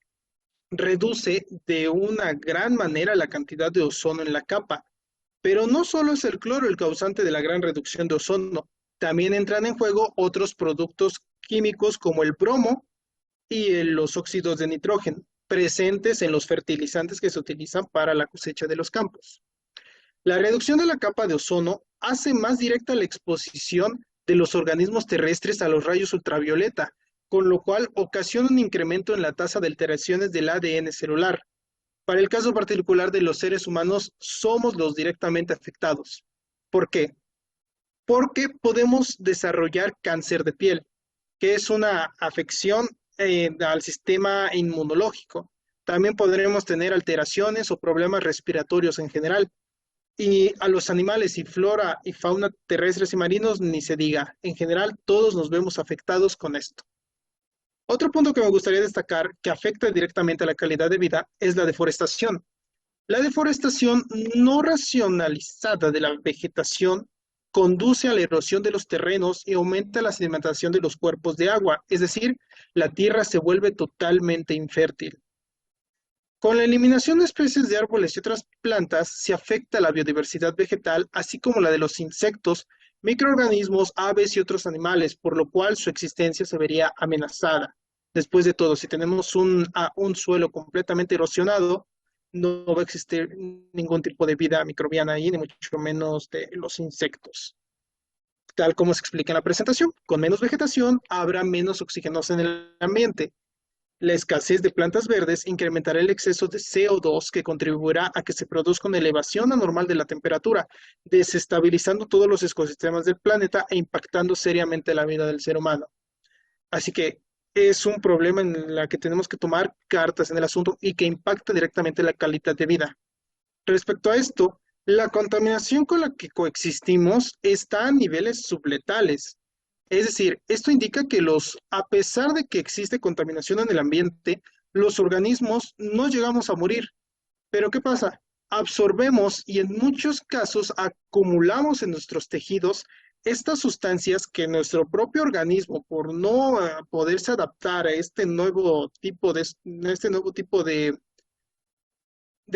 Reduce de una gran manera la cantidad de ozono en la capa. Pero no solo es el cloro el causante de la gran reducción de ozono, también entran en juego otros productos químicos como el bromo y los óxidos de nitrógeno, presentes en los fertilizantes que se utilizan para la cosecha de los campos. La reducción de la capa de ozono hace más directa la exposición de los organismos terrestres a los rayos ultravioleta, con lo cual ocasiona un incremento en la tasa de alteraciones del ADN celular. Para el caso particular de los seres humanos, somos los directamente afectados. ¿Por qué? Porque podemos desarrollar cáncer de piel, que es una afección al sistema inmunológico. También podremos tener alteraciones o problemas respiratorios en general. Y a los animales y flora y fauna terrestres y marinos ni se diga. En general, todos nos vemos afectados con esto. Otro punto que me gustaría destacar que afecta directamente a la calidad de vida es la deforestación. La deforestación no racionalizada de la vegetación conduce a la erosión de los terrenos y aumenta la sedimentación de los cuerpos de agua, es decir, la tierra se vuelve totalmente infértil. Con la eliminación de especies de árboles y otras plantas se afecta la biodiversidad vegetal, así como la de los insectos, microorganismos, aves y otros animales, por lo cual su existencia se vería amenazada. Después de todo, si tenemos un suelo completamente erosionado, no va a existir ningún tipo de vida microbiana ahí, ni mucho menos de los insectos. Tal como se explica en la presentación, con menos vegetación habrá menos oxígenos en el ambiente. La escasez de plantas verdes incrementará el exceso de CO2 que contribuirá a que se produzca una elevación anormal de la temperatura, desestabilizando todos los ecosistemas del planeta e impactando seriamente la vida del ser humano. Así que es un problema en la que tenemos que tomar cartas en el asunto y que impacta directamente la calidad de vida. Respecto a esto, la contaminación con la que coexistimos está a niveles subletales. Es decir, esto indica que a pesar de que existe contaminación en el ambiente, los organismos no llegamos a morir. Pero ¿qué pasa? Absorbemos y en muchos casos acumulamos en nuestros tejidos estas sustancias que nuestro propio organismo, por no poderse adaptar a este nuevo tipo de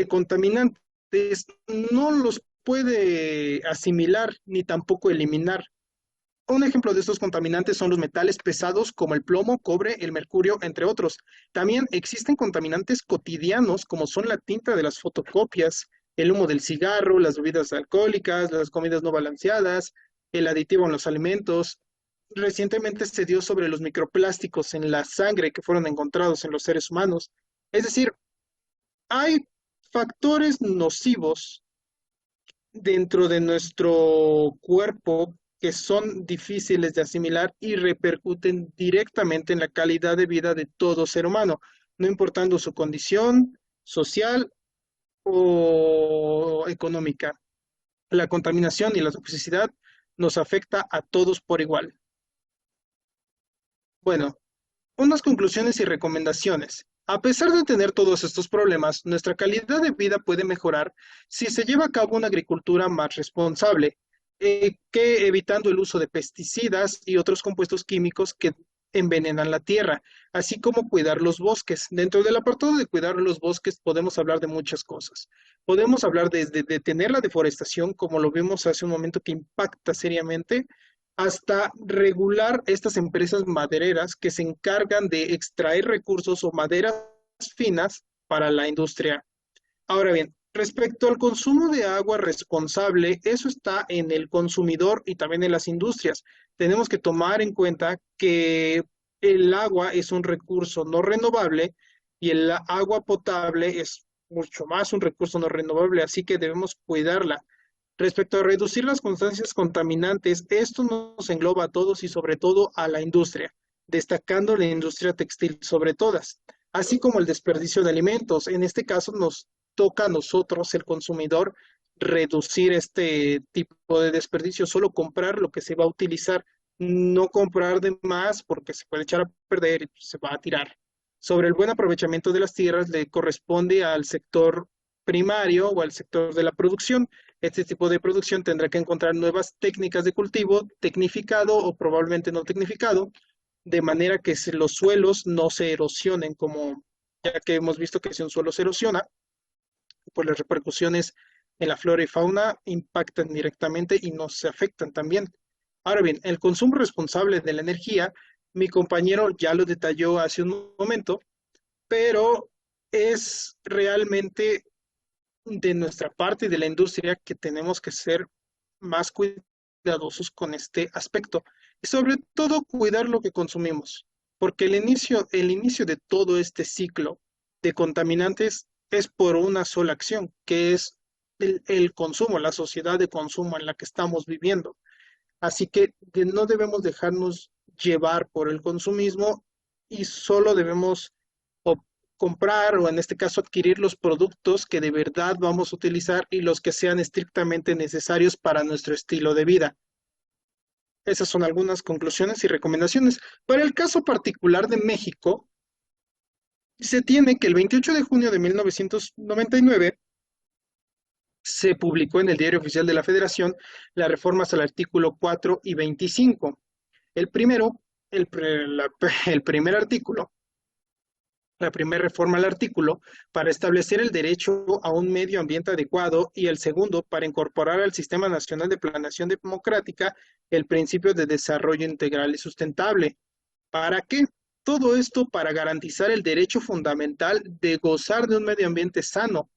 contaminantes, no los puede asimilar ni tampoco eliminar. Un ejemplo de estos contaminantes son los metales pesados como el plomo, cobre, el mercurio, entre otros. También existen contaminantes cotidianos como son la tinta de las fotocopias, el humo del cigarro, las bebidas alcohólicas, las comidas no balanceadas, el aditivo en los alimentos. Recientemente se dio sobre los microplásticos en la sangre que fueron encontrados en los seres humanos. Es decir, hay factores nocivos dentro de nuestro cuerpo que son difíciles de asimilar y repercuten directamente en la calidad de vida de todo ser humano, no importando su condición social o económica. La contaminación y la toxicidad nos afecta a todos por igual. Bueno, unas conclusiones y recomendaciones. A pesar de tener todos estos problemas, nuestra calidad de vida puede mejorar si se lleva a cabo una agricultura más responsable, que evitando el uso de pesticidas y otros compuestos químicos que envenenan la tierra, así como cuidar los bosques. Dentro del apartado de cuidar los bosques podemos hablar de muchas cosas. Podemos hablar desde detener la deforestación, como lo vimos hace un momento, que impacta seriamente hasta regular estas empresas madereras que se encargan de extraer recursos o maderas finas para la industria. Ahora bien, respecto al consumo de agua responsable, eso está en el consumidor y también en las industrias. Tenemos que tomar en cuenta que el agua es un recurso no renovable y el agua potable es mucho más un recurso no renovable, así que debemos cuidarla. Respecto a reducir las constancias contaminantes, esto nos engloba a todos y sobre todo a la industria, destacando la industria textil sobre todas, así como el desperdicio de alimentos. En este caso nos toca a nosotros, el consumidor, reducir este tipo de desperdicio, solo comprar lo que se va a utilizar, no comprar de más porque se puede echar a perder y se va a tirar. Sobre el buen aprovechamiento de las tierras le corresponde al sector primario o al sector de la producción. Este tipo de producción tendrá que encontrar nuevas técnicas de cultivo, tecnificado o probablemente no tecnificado, de manera que los suelos no se erosionen, como ya que hemos visto que si un suelo se erosiona, pues las repercusiones en la flora y fauna impactan directamente y nos afectan también. Ahora bien, el consumo responsable de la energía, mi compañero ya lo detalló hace un momento, pero es realmente de nuestra parte y de la industria que tenemos que ser más cuidadosos con este aspecto y sobre todo cuidar lo que consumimos, porque el inicio de todo este ciclo de contaminantes es por una sola acción, que es el consumo, la sociedad de consumo en la que estamos viviendo. Así que no debemos dejarnos llevar por el consumismo y solo debemos comprar o en este caso adquirir los productos que de verdad vamos a utilizar y los que sean estrictamente necesarios para nuestro estilo de vida. Esas son algunas conclusiones y recomendaciones. Para el caso particular de México, se tiene que el 28 de junio de 1999 se publicó en el Diario Oficial de la Federación las reformas al artículo 4 y 25. El primero, el primer artículo, la primera reforma al artículo para establecer el derecho a un medio ambiente adecuado y el segundo para incorporar al Sistema Nacional de Planeación Democrática el principio de desarrollo integral y sustentable. ¿Para qué? Todo esto para garantizar el derecho fundamental de gozar de un medio ambiente sano.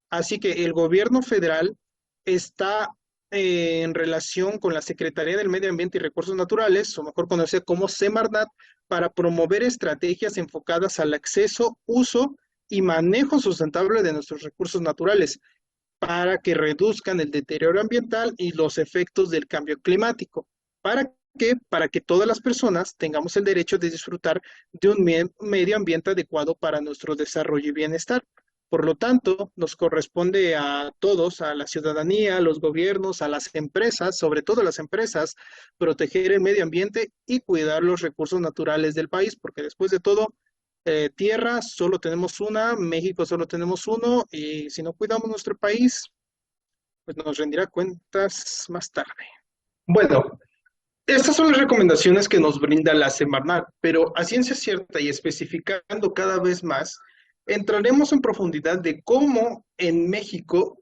Así que el gobierno federal está en relación con la Secretaría del Medio Ambiente y Recursos Naturales, o mejor conocida como Semarnat, para promover estrategias enfocadas al acceso, uso y manejo sustentable de nuestros recursos naturales para que reduzcan el deterioro ambiental y los efectos del cambio climático. ¿Para qué? Para que todas las personas tengamos el derecho de disfrutar de un medio ambiente adecuado para nuestro desarrollo y bienestar. Por lo tanto, nos corresponde a todos, a la ciudadanía, a los gobiernos, a las empresas, sobre todo a las empresas, proteger el medio ambiente y cuidar los recursos naturales del país, porque después de todo, tierra solo tenemos una, México solo tenemos uno, y si no cuidamos nuestro país, pues nos rendirá cuentas más tarde. Bueno, estas son las recomendaciones que nos brinda la Semarnat, pero a ciencia cierta y especificando cada vez más, entraremos en profundidad de cómo en México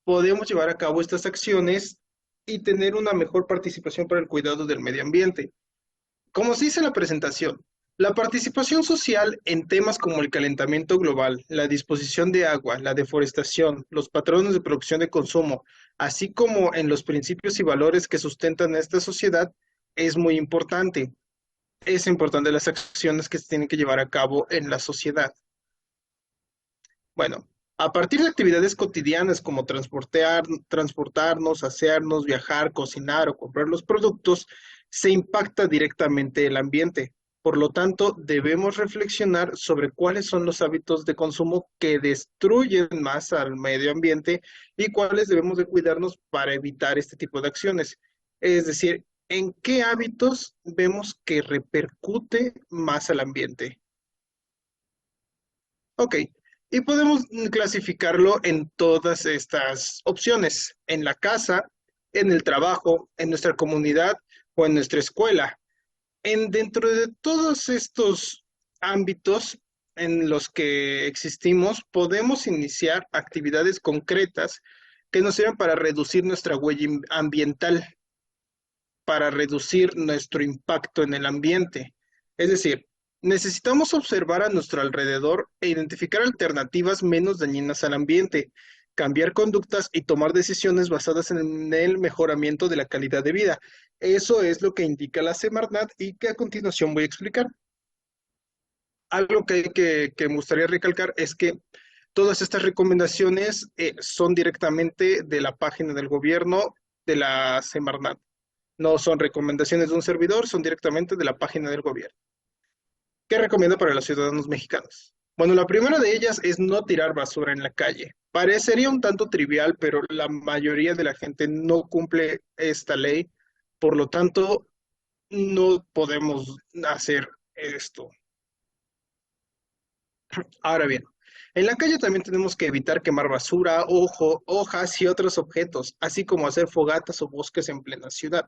podemos llevar a cabo estas acciones y tener una mejor participación para el cuidado del medio ambiente. Como se dice en la presentación, la participación social en temas como el calentamiento global, la disposición de agua, la deforestación, los patrones de producción de consumo, así como en los principios y valores que sustentan esta sociedad, es muy importante. Es importante las acciones que se tienen que llevar a cabo en la sociedad. Bueno, a partir de actividades cotidianas como transportarnos, asearnos, viajar, cocinar o comprar los productos, se impacta directamente el ambiente. Por lo tanto, debemos reflexionar sobre cuáles son los hábitos de consumo que destruyen más al medio ambiente y cuáles debemos de cuidarnos para evitar este tipo de acciones. Es decir, ¿en qué hábitos vemos que repercute más al ambiente? Ok, y podemos clasificarlo en todas estas opciones, en la casa, en el trabajo, en nuestra comunidad o en nuestra escuela. Dentro de todos estos ámbitos en los que existimos, podemos iniciar actividades concretas que nos sirvan para reducir nuestra huella ambiental, para reducir nuestro impacto en el ambiente. Es decir, necesitamos observar a nuestro alrededor e identificar alternativas menos dañinas al ambiente, cambiar conductas y tomar decisiones basadas en el mejoramiento de la calidad de vida. Eso es lo que indica la Semarnat y que a continuación voy a explicar. Algo que me gustaría recalcar es que todas estas recomendaciones son directamente de la página del gobierno de la Semarnat. No son recomendaciones de un servidor, son directamente de la página del gobierno. ¿Qué recomiendo para los ciudadanos mexicanos? Bueno, la primera de ellas es no tirar basura en la calle. Parecería un tanto trivial, pero la mayoría de la gente no cumple esta ley, por lo tanto, no podemos hacer esto. Ahora bien, en la calle también tenemos que evitar quemar basura, hojas y otros objetos, así como hacer fogatas o bosques en plena ciudad.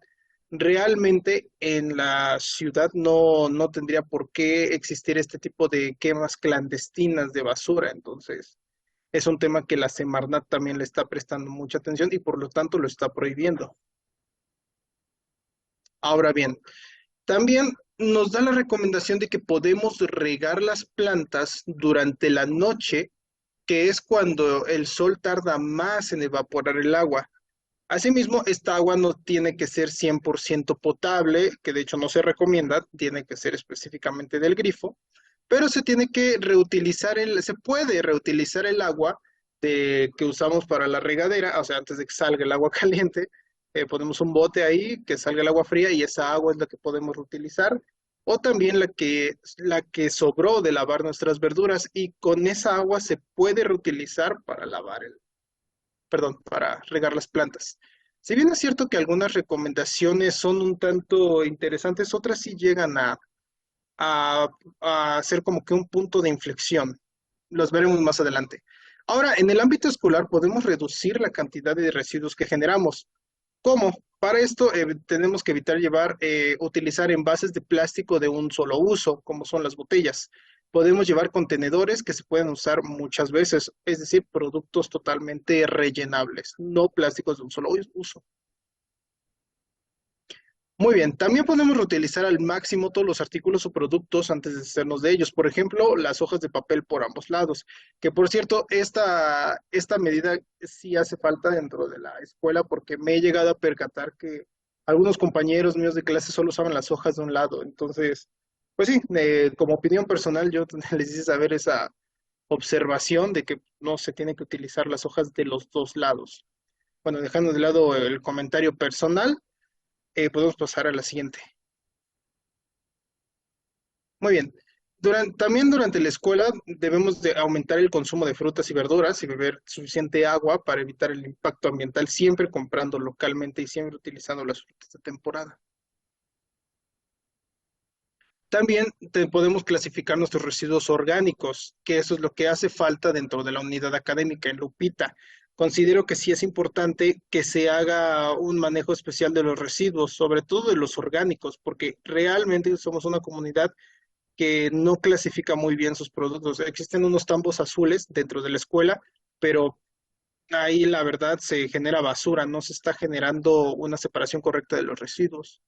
Realmente en la ciudad no tendría por qué existir este tipo de quemas clandestinas de basura, entonces es un tema que la Semarnat también le está prestando mucha atención y por lo tanto lo está prohibiendo. Ahora bien, también nos da la recomendación de que podemos regar las plantas durante la noche, que es cuando el sol tarda más en evaporar el agua. Asimismo, esta agua no tiene que ser 100% potable, que de hecho no se recomienda, tiene que ser específicamente del grifo, pero se tiene que reutilizar se puede reutilizar el agua que usamos para la regadera, o sea, antes de que salga el agua caliente, ponemos un bote ahí, que salga el agua fría y esa agua es la que podemos reutilizar, o también la que sobró de lavar nuestras verduras y con esa agua se puede reutilizar para para regar las plantas. Si bien es cierto que algunas recomendaciones son un tanto interesantes, otras sí llegan a, a ser como que un punto de inflexión. Los veremos más adelante. Ahora, en el ámbito escolar podemos reducir la cantidad de residuos que generamos. ¿Cómo? Para esto tenemos que evitar utilizar envases de plástico de un solo uso, como son las botellas. Podemos llevar contenedores que se pueden usar muchas veces, es decir, productos totalmente rellenables, no plásticos de un solo uso. Muy bien, también podemos reutilizar al máximo todos los artículos o productos antes de deshacernos de ellos. Por ejemplo, las hojas de papel por ambos lados, que por cierto, esta medida sí hace falta dentro de la escuela porque me he llegado a percatar que algunos compañeros míos de clase solo usaban las hojas de un lado. Entonces, pues sí, como opinión personal, yo les hice saber esa observación de que no se tiene que utilizar las hojas de los dos lados. Bueno, dejando de lado el comentario personal. Podemos pasar a la siguiente. Muy bien. También durante la escuela debemos de aumentar el consumo de frutas y verduras y beber suficiente agua para evitar el impacto ambiental, siempre comprando localmente y siempre utilizando las frutas de temporada. También podemos clasificar nuestros residuos orgánicos, que eso es lo que hace falta dentro de la unidad académica en Lupita. Considero que sí es importante que se haga un manejo especial de los residuos, sobre todo de los orgánicos, porque realmente somos una comunidad que no clasifica muy bien sus productos. Existen unos tambos azules dentro de la escuela, pero ahí la verdad se genera basura, no se está generando una separación correcta de los residuos,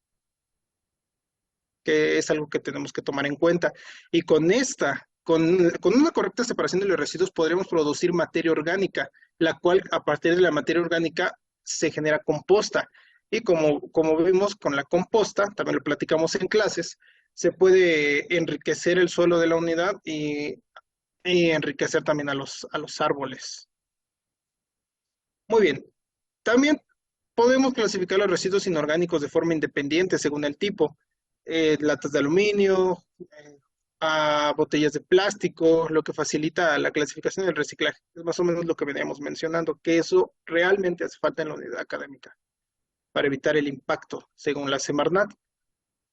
que es algo que tenemos que tomar en cuenta. Y con una correcta separación de los residuos, podremos producir materia orgánica, la cual a partir de la materia orgánica se genera composta. Y como vimos con la composta, también lo platicamos en clases, se puede enriquecer el suelo de la unidad y enriquecer también a los árboles. Muy bien. También podemos clasificar los residuos inorgánicos de forma independiente según el tipo. Latas de aluminio, a botellas de plástico, lo que facilita la clasificación del reciclaje. Es más o menos lo que veníamos mencionando, que eso realmente hace falta en la unidad académica para evitar el impacto, según la Semarnat.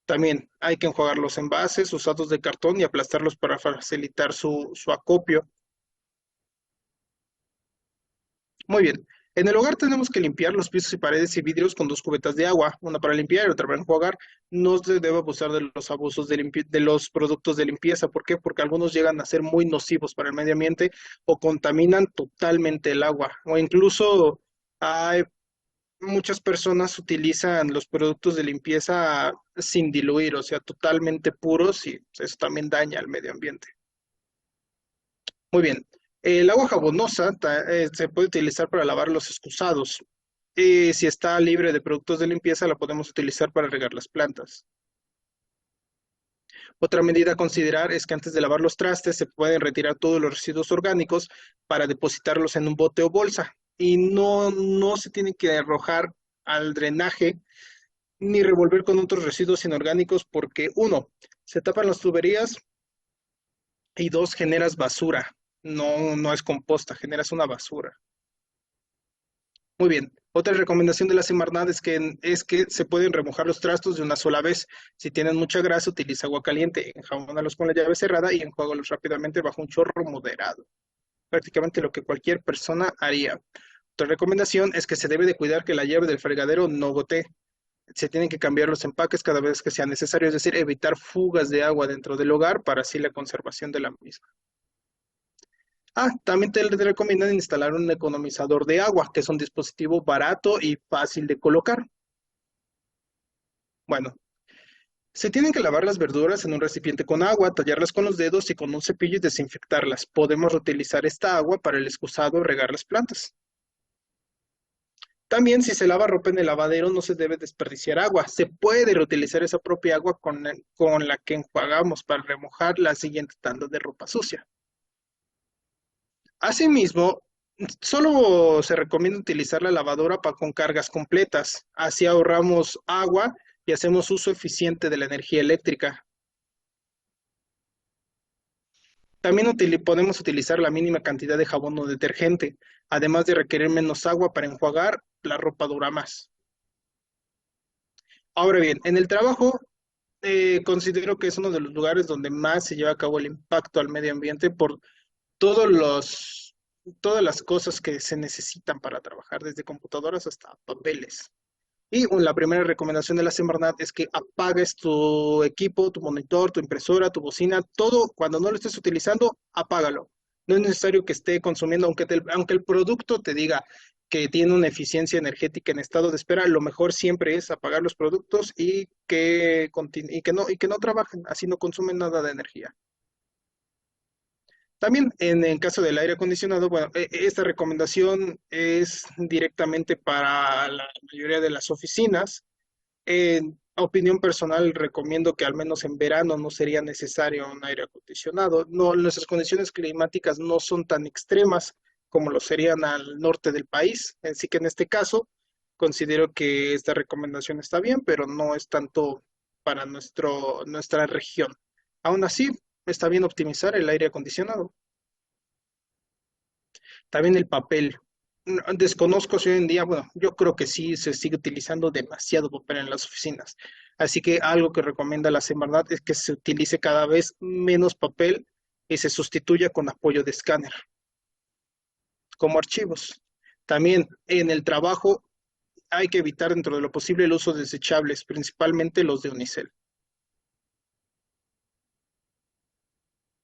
También hay que enjuagar los envases usados de cartón y aplastarlos para facilitar su acopio. Muy bien. En el hogar tenemos que limpiar los pisos y paredes y vidrios con dos cubetas de agua, una para limpiar y otra para enjuagar. No se debe abusar de los abusos de los productos de limpieza. ¿Por qué? Porque algunos llegan a ser muy nocivos para el medio ambiente o contaminan totalmente el agua. O incluso hay muchas personas utilizan los productos de limpieza sin diluir, o sea, totalmente puros y eso también daña al medio ambiente. Muy bien. El agua jabonosa se puede utilizar para lavar los excusados. Si está libre de productos de limpieza, la podemos utilizar para regar las plantas. Otra medida a considerar es que antes de lavar los trastes se pueden retirar todos los residuos orgánicos para depositarlos en un bote o bolsa. Y no se tiene que arrojar al drenaje ni revolver con otros residuos inorgánicos porque, uno, se tapan las tuberías y dos, generas basura. No es composta, generas una basura. Muy bien. Otra recomendación de la Semarnat es que se pueden remojar los trastos de una sola vez. Si tienen mucha grasa, utiliza agua caliente, enjabónalos con la llave cerrada y enjuágalos rápidamente bajo un chorro moderado. Prácticamente lo que cualquier persona haría. Otra recomendación es que se debe de cuidar que la llave del fregadero no gotee. Se tienen que cambiar los empaques cada vez que sea necesario, es decir, evitar fugas de agua dentro del hogar para así la conservación de la misma. También te recomiendan instalar un economizador de agua, que es un dispositivo barato y fácil de colocar. Bueno, se tienen que lavar las verduras en un recipiente con agua, tallarlas con los dedos y con un cepillo y desinfectarlas. Podemos reutilizar esta agua para el excusado o regar las plantas. También si se lava ropa en el lavadero no se debe desperdiciar agua. Se puede reutilizar esa propia agua con la que enjuagamos para remojar la siguiente tanda de ropa sucia. Asimismo, solo se recomienda utilizar la lavadora con cargas completas. Así ahorramos agua y hacemos uso eficiente de la energía eléctrica. También podemos utilizar la mínima cantidad de jabón o detergente. Además de requerir menos agua para enjuagar, la ropa dura más. Ahora bien, en el trabajo considero que es uno de los lugares donde más se lleva a cabo el impacto al medio ambiente por todos todas las cosas que se necesitan para trabajar, desde computadoras hasta papeles. Y la primera recomendación de la Semarnat es que apagues tu equipo, tu monitor, tu impresora, tu bocina, todo cuando no lo estés utilizando, apágalo. No es necesario que esté consumiendo, aunque el producto te diga que tiene una eficiencia energética en estado de espera, lo mejor siempre es apagar los productos y que no trabajen, así no consumen nada de energía. También en el caso del aire acondicionado, bueno, esta recomendación es directamente para la mayoría de las oficinas. En opinión personal, recomiendo que al menos en verano no sería necesario un aire acondicionado. No, nuestras condiciones climáticas no son tan extremas como lo serían al norte del país. Así que en este caso, Considero que esta recomendación está bien, pero no es tanto para nuestra región. Aún así, está bien optimizar el aire acondicionado. También el papel. Desconozco si hoy en día, bueno, yo creo que sí se sigue utilizando demasiado papel en las oficinas. Así que algo que recomienda la Semarnat es que se utilice cada vez menos papel y se sustituya con apoyo de escáner como archivos. También en el trabajo hay que evitar dentro de lo posible el uso de desechables, principalmente los de unicel.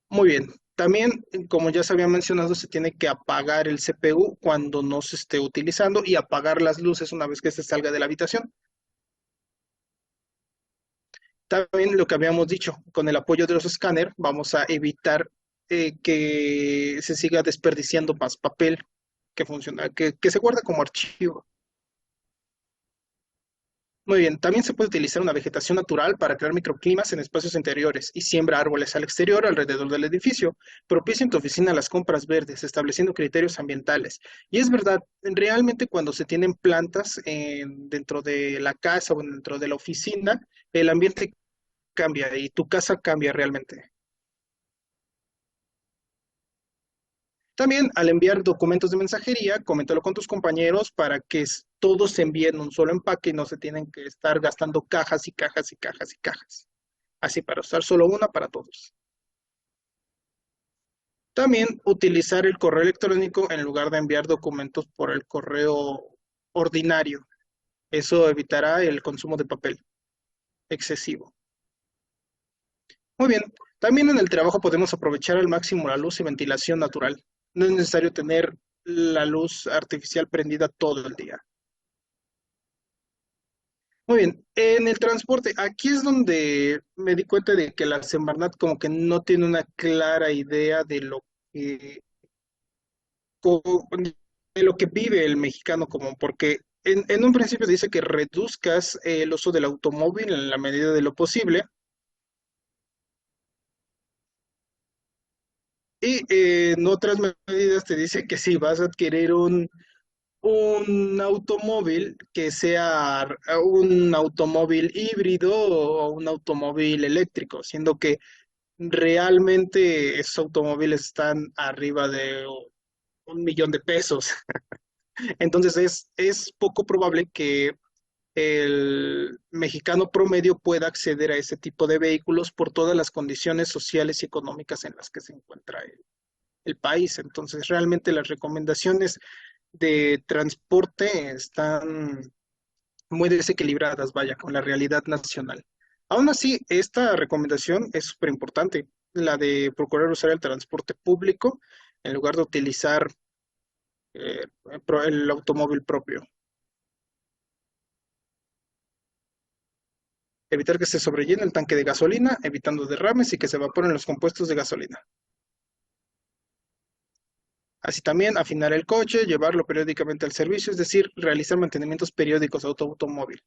Muy bien. También, como ya se había mencionado, se tiene que apagar el CPU cuando no se esté utilizando y apagar las luces una vez que se salga de la habitación. También lo que habíamos dicho, con el apoyo de los escáneres, vamos a evitar que se siga desperdiciando más papel que funciona, que se guarda como archivo. Muy bien, también se puede utilizar una vegetación natural para crear microclimas en espacios interiores y siembra árboles al exterior alrededor del edificio. Propicia en tu oficina las compras verdes, estableciendo criterios ambientales. Y es verdad, realmente cuando se tienen plantas dentro de la casa o dentro de la oficina, el ambiente cambia y tu casa cambia realmente. También al enviar documentos de mensajería, coméntalo con tus compañeros para que todos se envíen un solo empaque y no se tienen que estar gastando cajas y cajas y cajas y cajas. Así para usar solo una para todos. También utilizar el correo electrónico en lugar de enviar documentos por el correo ordinario. Eso evitará el consumo de papel excesivo. Muy bien. También en el trabajo podemos aprovechar al máximo la luz y ventilación natural. No es necesario tener la luz artificial prendida todo el día. Muy bien, en el transporte, aquí es donde me di cuenta de que la Semarnat como que no tiene una clara idea que, de lo que vive el mexicano común, porque en un principio dice que reduzcas el uso del automóvil en la medida de lo posible, y en otras medidas te dice que si vas a adquirir un automóvil que sea un automóvil híbrido o un automóvil eléctrico, siendo que realmente esos automóviles están arriba de 1 millón de pesos. Entonces es poco probable que el mexicano promedio pueda acceder a ese tipo de vehículos por todas las condiciones sociales y económicas en las que se encuentra el país. Entonces, realmente las recomendaciones de transporte están muy desequilibradas, vaya, con la realidad nacional. Aún así, esta recomendación es súper importante, la de procurar usar el transporte público en lugar de utilizar eh, el automóvil propio. Evitar que se sobrellene el tanque de gasolina, evitando derrames y que se evaporen los compuestos de gasolina. Así también afinar el coche, llevarlo periódicamente al servicio, es decir, realizar mantenimientos periódicos a tu automóvil.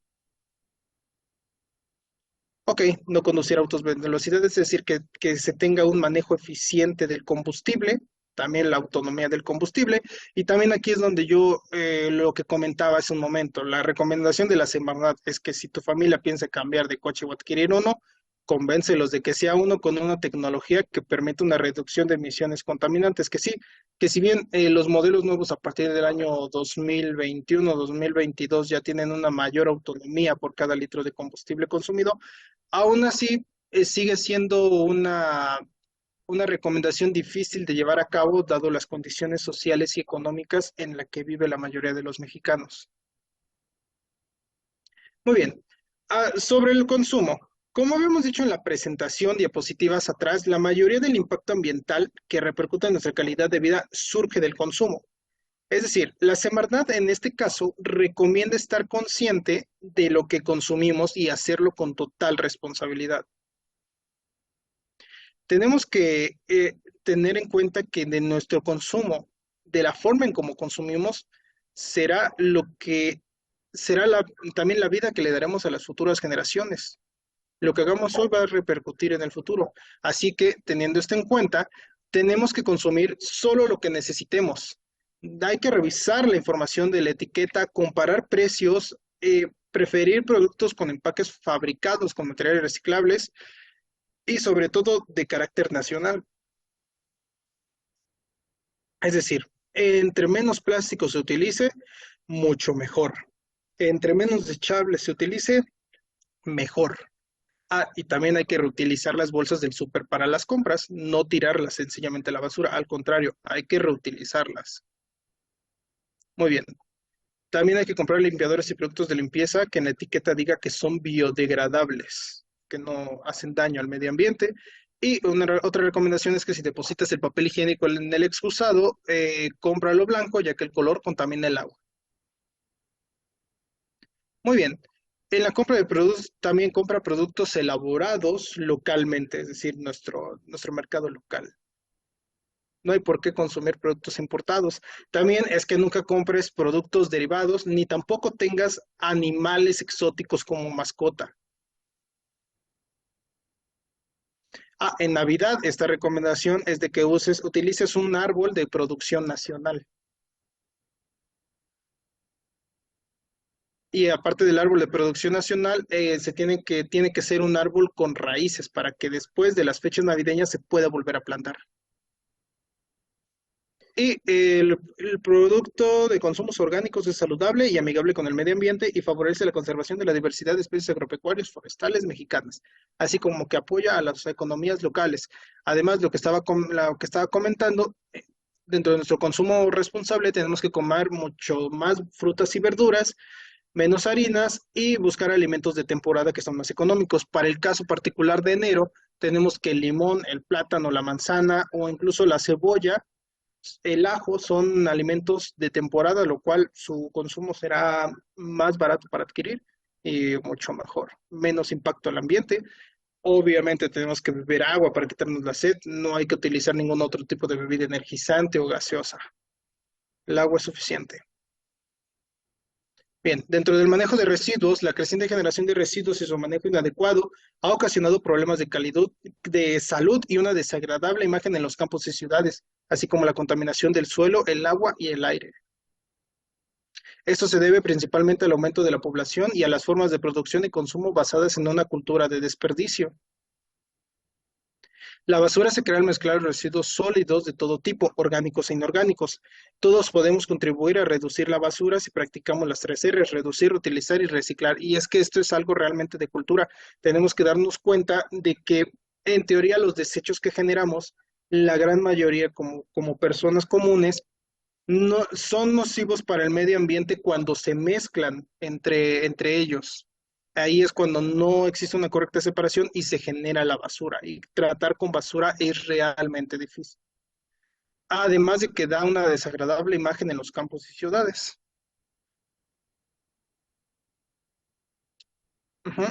Ok, no conducir autos de velocidad, es decir, que se tenga un manejo eficiente del combustible, también la autonomía del combustible, y también aquí es donde yo lo que comentaba hace un momento, la recomendación de la Semarnat es que si tu familia piensa cambiar de coche o adquirir uno, convéncelos de que sea uno con una tecnología que permita una reducción de emisiones contaminantes, que sí, que si bien los modelos nuevos a partir del año 2021-2022 ya tienen una mayor autonomía por cada litro de combustible consumido, aún así, sigue siendo una recomendación difícil de llevar a cabo, dado las condiciones sociales y económicas en las que vive la mayoría de los mexicanos. Muy bien. Sobre el consumo. Como habíamos dicho en la presentación, diapositivas atrás, la mayoría del impacto ambiental que repercute en nuestra calidad de vida surge del consumo. Es decir, la Semarnat en este caso recomienda estar consciente de lo que consumimos y hacerlo con total responsabilidad. Tenemos que tener en cuenta que de nuestro consumo, de la forma en cómo consumimos, será lo que será también la vida que le daremos a las futuras generaciones. Lo que hagamos hoy va a repercutir en el futuro. Así que, teniendo esto en cuenta, tenemos que consumir solo lo que necesitemos. Hay que revisar la información de la etiqueta, comparar precios, preferir productos con empaques fabricados con materiales reciclables y sobre todo de carácter nacional. Es decir, entre menos plástico se utilice, mucho mejor. Entre menos desechable se utilice, mejor. Ah, y también hay que reutilizar las bolsas del súper para las compras, no tirarlas sencillamente a la basura, al contrario, hay que reutilizarlas. Muy bien. También hay que comprar limpiadores y productos de limpieza que en la etiqueta diga que son biodegradables, que no hacen daño al medio ambiente. Y otra recomendación es que si depositas el papel higiénico en el excusado, cómpralo blanco, ya que el color contamina el agua. Muy bien. En la compra de productos, también compra productos elaborados localmente, es decir, nuestro mercado local. No hay por qué consumir productos importados. También es que nunca compres productos derivados, ni tampoco tengas animales exóticos como mascota. Ah, en Navidad esta recomendación es de que utilices un árbol de producción nacional. Y aparte del árbol de producción nacional, tiene que ser un árbol con raíces para que después de las fechas navideñas se pueda volver a plantar. Y el producto de consumos orgánicos es saludable y amigable con el medio ambiente y favorece la conservación de la diversidad de especies agropecuarias forestales mexicanas, así como que apoya a las economías locales. Además, lo que estaba comentando, dentro de nuestro consumo responsable tenemos que comer mucho más frutas y verduras, menos harinas y buscar alimentos de temporada que son más económicos. Para el caso particular de enero, tenemos que el limón, el plátano, la manzana o incluso la cebolla, el ajo son alimentos de temporada, lo cual su consumo será más barato para adquirir y mucho mejor, menos impacto al ambiente. Obviamente tenemos que beber agua para quitarnos la sed, no hay que utilizar ningún otro tipo de bebida energizante o gaseosa. El agua es suficiente. Bien, dentro del manejo de residuos, la creciente generación de residuos y su manejo inadecuado ha ocasionado problemas de calidad, de salud y una desagradable imagen en los campos y ciudades, así como la contaminación del suelo, el agua y el aire. Esto se debe principalmente al aumento de la población y a las formas de producción y consumo basadas en una cultura de desperdicio. La basura se crea al mezclar residuos sólidos de todo tipo, orgánicos e inorgánicos. Todos podemos contribuir a reducir la basura si practicamos las 3 R's: reducir, reutilizar y reciclar. Y es que esto es algo realmente de cultura. Tenemos que darnos cuenta de que, en teoría, los desechos que generamos, la gran mayoría como personas comunes, no son nocivos para el medio ambiente cuando se mezclan entre ellos. Ahí es cuando no existe una correcta separación y se genera la basura. Y tratar con basura es realmente difícil. Además de que da una desagradable imagen en los campos y ciudades. Ujú.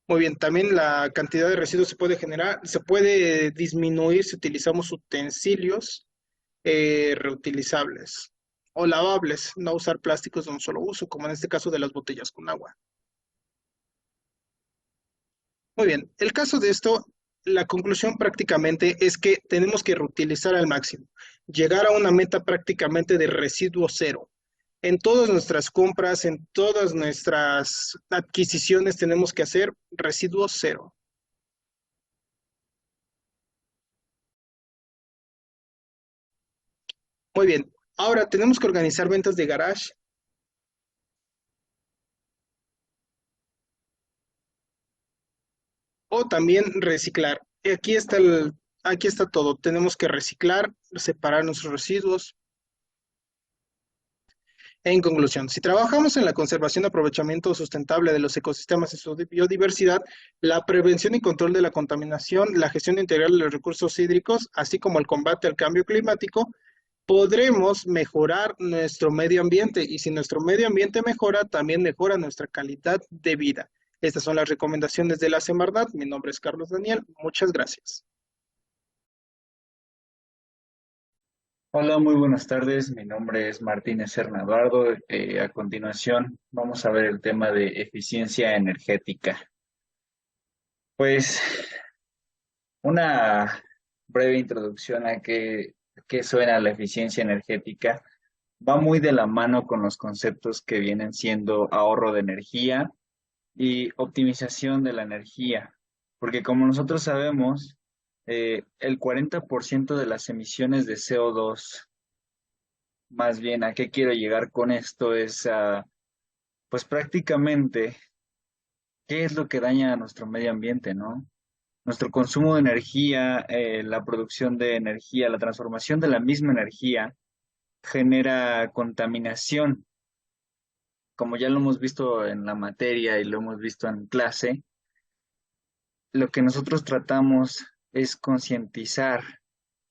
Muy bien, también la cantidad de residuos se puede disminuir si utilizamos utensilios reutilizables o lavables, no usar plásticos de un solo uso, como en este caso de las botellas con agua. Muy bien, el caso de esto, la conclusión prácticamente es que tenemos que reutilizar al máximo, llegar a una meta prácticamente de residuo cero. En todas nuestras compras, en todas nuestras adquisiciones tenemos que hacer residuo cero. Muy bien, ahora tenemos que organizar ventas de garage o también reciclar. Y aquí está todo. Tenemos que reciclar, separar nuestros residuos. En conclusión, si trabajamos en la conservación y aprovechamiento sustentable de los ecosistemas y su biodiversidad, la prevención y control de la contaminación, la gestión integral de los recursos hídricos, así como el combate al cambio climático, podremos mejorar nuestro medio ambiente. Y si nuestro medio ambiente mejora, también mejora nuestra calidad de vida. Estas son las recomendaciones de la Semarnat. Mi nombre es Carlos Daniel. Muchas gracias. Hola, muy buenas tardes. Mi nombre es Martínez Eduardo. A continuación, vamos a ver el tema de eficiencia energética. Pues una breve introducción a qué suena la eficiencia energética, va muy de la mano con los conceptos que vienen siendo ahorro de energía y optimización de la energía, porque como nosotros sabemos, el 40% de las emisiones de CO2, más bien, ¿a qué quiero llegar con esto? Es, pues prácticamente, ¿qué es lo que daña a nuestro medio ambiente, no? Nuestro consumo de energía, la producción de energía, la transformación de la misma energía genera contaminación, como ya lo hemos visto en la materia y lo hemos visto en clase. Lo que nosotros tratamos es concientizar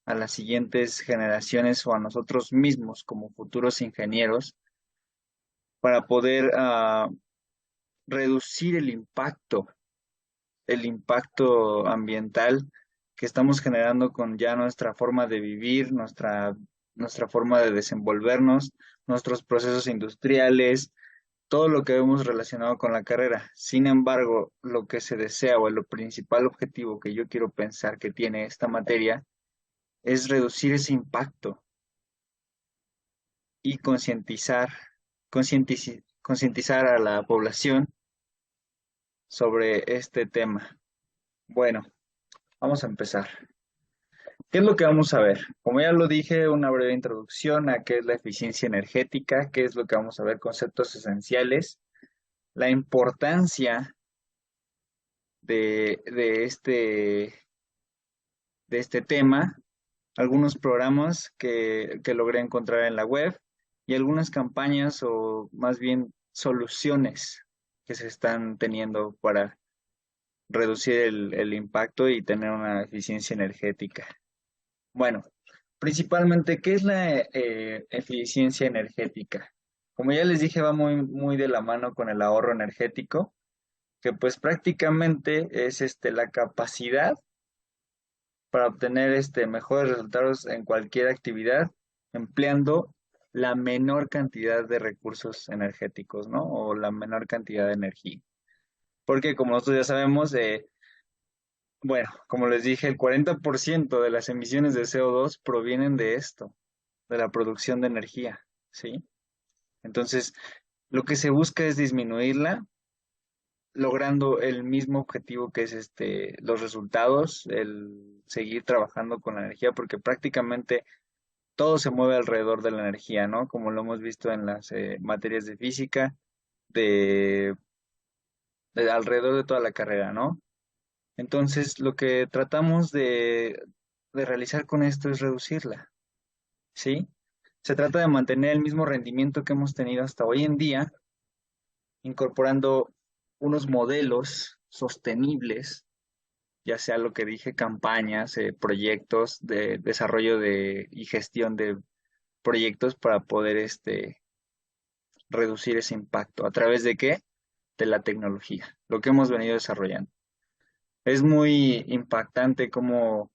a las siguientes generaciones o a nosotros mismos como futuros ingenieros para poder reducir el impacto ambiental que estamos generando con ya nuestra forma de vivir, nuestra forma de desenvolvernos, nuestros procesos industriales, todo lo que vemos relacionado con la carrera. Sin embargo, lo que se desea o el principal objetivo que yo quiero pensar que tiene esta materia es reducir ese impacto y concientizar a la población sobre este tema. Bueno, vamos a empezar. ¿Qué es lo que vamos a ver? Como ya lo dije, una breve introducción a qué es la eficiencia energética, qué es lo que vamos a ver, conceptos esenciales, la importancia de, de este, de este tema, algunos programas que logré encontrar en la web y algunas campañas o más bien soluciones que se están teniendo para reducir el impacto y tener una eficiencia energética. Bueno, principalmente, ¿qué es la eficiencia energética? Como ya les dije, va muy de la mano con el ahorro energético, que pues prácticamente es la capacidad para obtener mejores resultados en cualquier actividad, empleando la menor cantidad de recursos energéticos, ¿no? O la menor cantidad de energía. Porque como nosotros ya sabemos, bueno, como les dije, el 40% de las emisiones de CO2 provienen de esto, de la producción de energía, ¿sí? Entonces, lo que se busca es disminuirla, logrando el mismo objetivo que es los resultados, el seguir trabajando con la energía, porque prácticamente todo se mueve alrededor de la energía, ¿no? Como lo hemos visto en las materias de física, de, de alrededor de toda la carrera, ¿no? Entonces, lo que tratamos de realizar con esto es reducirla, ¿sí? Se trata de mantener el mismo rendimiento que hemos tenido hasta hoy en día, incorporando unos modelos sostenibles, ya sea lo que dije, campañas, proyectos de desarrollo y gestión de proyectos para poder reducir ese impacto. ¿A través de qué? De la tecnología, lo que hemos venido desarrollando. Es muy impactante cómo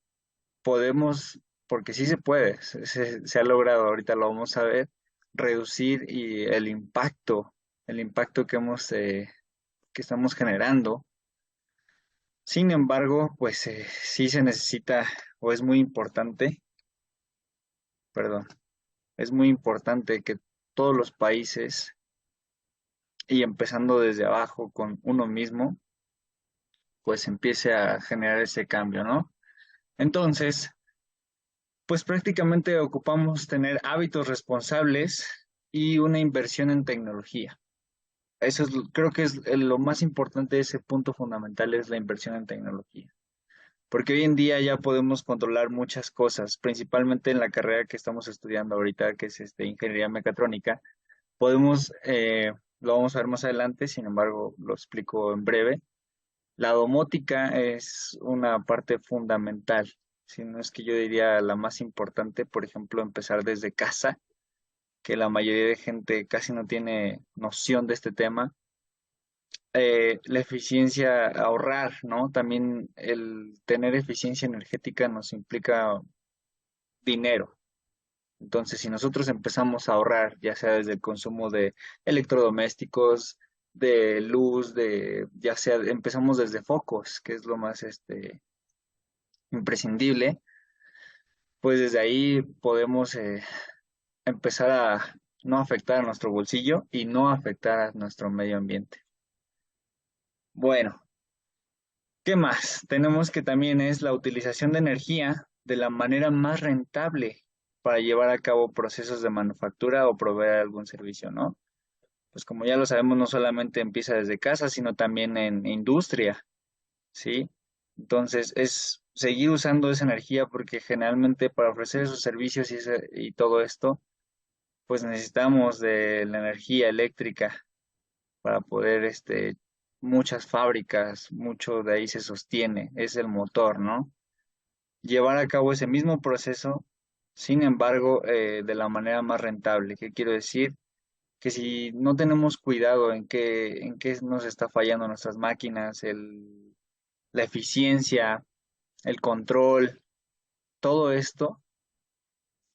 podemos, porque sí se puede, se ha logrado, ahorita lo vamos a ver, reducir el impacto que estamos generando. Sin embargo, pues sí se necesita, o es muy importante, perdón, es muy importante que todos los países, y empezando desde abajo con uno mismo, pues empiece a generar ese cambio, ¿no? Entonces, pues prácticamente ocupamos tener hábitos responsables y una inversión en tecnología. Eso es, creo que es lo más importante de ese punto fundamental, es la inversión en tecnología. Porque hoy en día ya podemos controlar muchas cosas, principalmente en la carrera que estamos estudiando ahorita, que es ingeniería mecatrónica. Podemos, lo vamos a ver más adelante, sin embargo, lo explico en breve. La domótica es una parte fundamental, si no es que yo diría la más importante, por ejemplo, empezar desde casa, que la mayoría de gente casi no tiene noción de este tema. La eficiencia, ahorrar, ¿no? También el tener eficiencia energética nos implica dinero. Entonces, si nosotros empezamos a ahorrar, ya sea desde el consumo de electrodomésticos, de luz, ya sea, empezamos desde focos, que es lo más imprescindible, pues desde ahí podemos empezar a no afectar a nuestro bolsillo y no afectar a nuestro medio ambiente. Bueno, ¿qué más? Tenemos que también es la utilización de energía de la manera más rentable para llevar a cabo procesos de manufactura o proveer algún servicio, ¿no? Pues como ya lo sabemos, no solamente empieza desde casa, sino también en industria, ¿sí? Entonces es seguir usando esa energía porque generalmente para ofrecer esos servicios y todo esto, pues necesitamos de la energía eléctrica para poder, muchas fábricas, mucho de ahí se sostiene, es el motor, ¿no? Llevar a cabo ese mismo proceso, sin embargo, de la manera más rentable. ¿Qué quiero decir? Que si no tenemos cuidado en qué nos está fallando nuestras máquinas, la eficiencia, el control, todo esto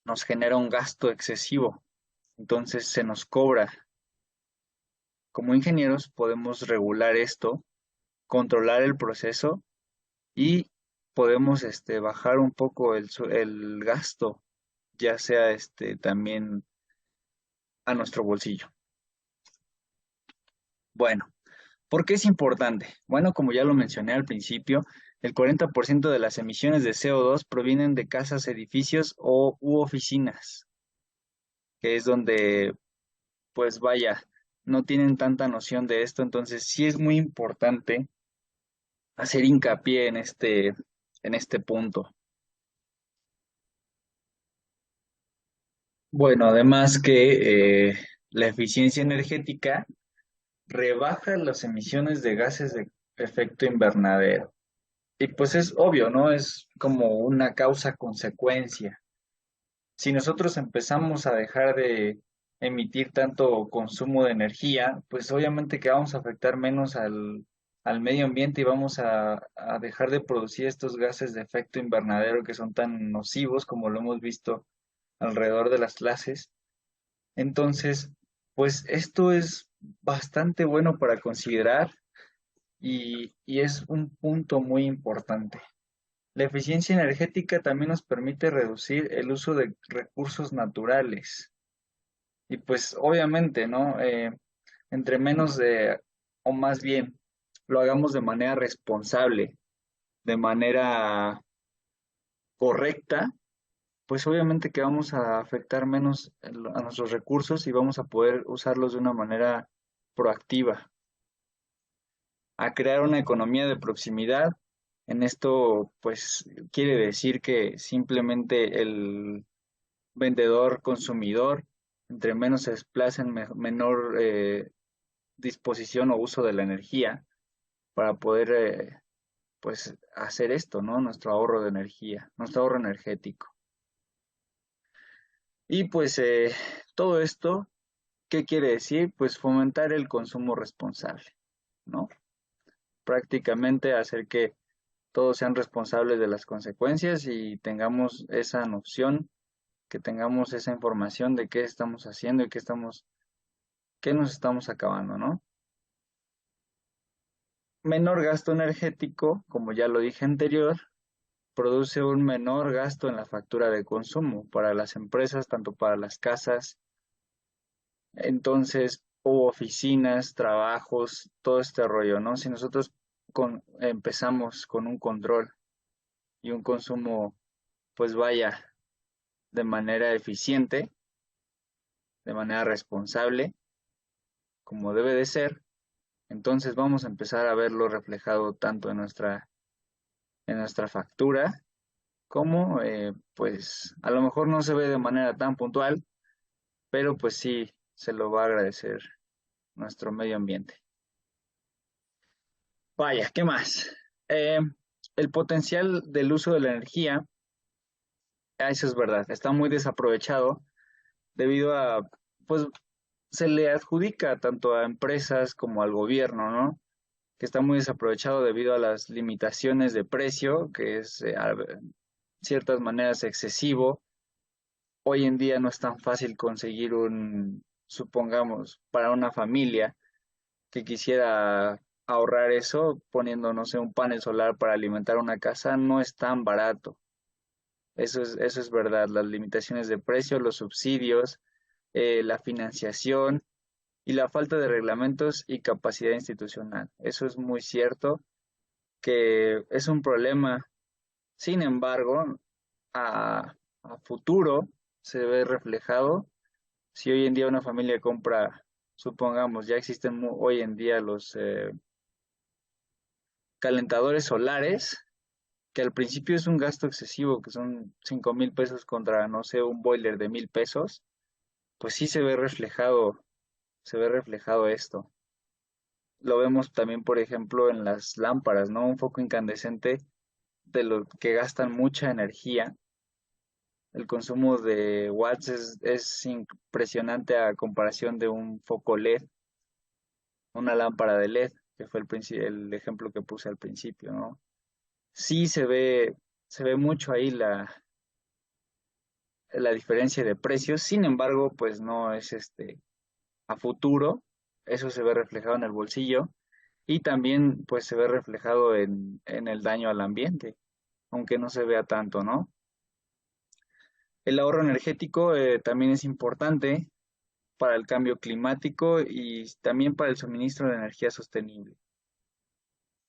nos genera un gasto excesivo. Entonces se nos cobra. Como ingenieros podemos regular esto, controlar el proceso y podemos bajar un poco el gasto, ya sea también a nuestro bolsillo. Bueno, ¿por qué es importante? Bueno, como ya lo mencioné al principio, el 40% de las emisiones de CO2 provienen de casas, edificios u oficinas, que es donde, pues vaya, no tienen tanta noción de esto, entonces sí es muy importante hacer hincapié en este punto. Bueno, además que la eficiencia energética rebaja las emisiones de gases de efecto invernadero. Y pues es obvio, ¿no? Es como una causa-consecuencia. Si nosotros empezamos a dejar de emitir tanto consumo de energía, pues obviamente que vamos a afectar menos al medio ambiente y vamos a dejar de producir estos gases de efecto invernadero que son tan nocivos como lo hemos visto alrededor de las clases. Entonces, pues esto es bastante bueno para considerar y es un punto muy importante. La eficiencia energética también nos permite reducir el uso de recursos naturales. Y pues obviamente, ¿no? Entre menos o más bien, lo hagamos de manera responsable, de manera correcta, pues obviamente que vamos a afectar menos a nuestros recursos y vamos a poder usarlos de una manera proactiva, a crear una economía de proximidad. En esto, pues, quiere decir que simplemente el vendedor consumidor, entre menos se desplaza en menor disposición o uso de la energía para poder, pues, hacer esto, ¿no? Nuestro ahorro de energía, nuestro ahorro energético. Y pues todo esto, ¿qué quiere decir? Pues fomentar el consumo responsable, ¿no? Prácticamente hacer que todos sean responsables de las consecuencias y tengamos esa noción, que tengamos esa información de qué estamos haciendo y qué nos estamos acabando, ¿no? Menor gasto energético, como ya lo dije anterior, produce un menor gasto en la factura de consumo para las empresas, tanto para las casas, entonces, o oficinas, trabajos, todo este rollo, ¿no? Si nosotros empezamos con un control y un consumo, pues vaya, de manera eficiente, de manera responsable, como debe de ser, entonces vamos a empezar a verlo reflejado tanto en nuestra factura como, pues, a lo mejor no se ve de manera tan puntual, pero pues sí se lo va a agradecer nuestro medio ambiente. Vaya, ¿qué más? El potencial del uso de la energía, eso es verdad, está muy desaprovechado debido a, pues, se le adjudica tanto a empresas como al gobierno, ¿no? Que está muy desaprovechado debido a las limitaciones de precio, que es ciertas maneras excesivo. Hoy en día no es tan fácil conseguir supongamos, para una familia que quisiera ahorrar eso poniendo, no sé, un panel solar para alimentar una casa, no es tan barato. Eso es verdad, las limitaciones de precio, los subsidios, la financiación y la falta de reglamentos y capacidad institucional. Eso es muy cierto que es un problema. Sin embargo, a futuro se ve reflejado. Si hoy en día una familia compra, supongamos, ya existen hoy en día los calentadores solares, que al principio es un gasto excesivo, que son 5,000 pesos contra, no sé, un boiler de 1,000 pesos, pues sí se ve reflejado esto. Lo vemos también, por ejemplo, en las lámparas, ¿no? Un foco incandescente de lo que gastan mucha energía. El consumo de watts es impresionante a comparación de un foco LED, una lámpara de LED, que fue el ejemplo que puse al principio, ¿no? Sí se ve mucho ahí la diferencia de precios, sin embargo, pues no es a futuro, eso se ve reflejado en el bolsillo y también pues se ve reflejado en el daño al ambiente, aunque no se vea tanto, ¿no? El ahorro energético también es importante para el cambio climático y también para el suministro de energía sostenible.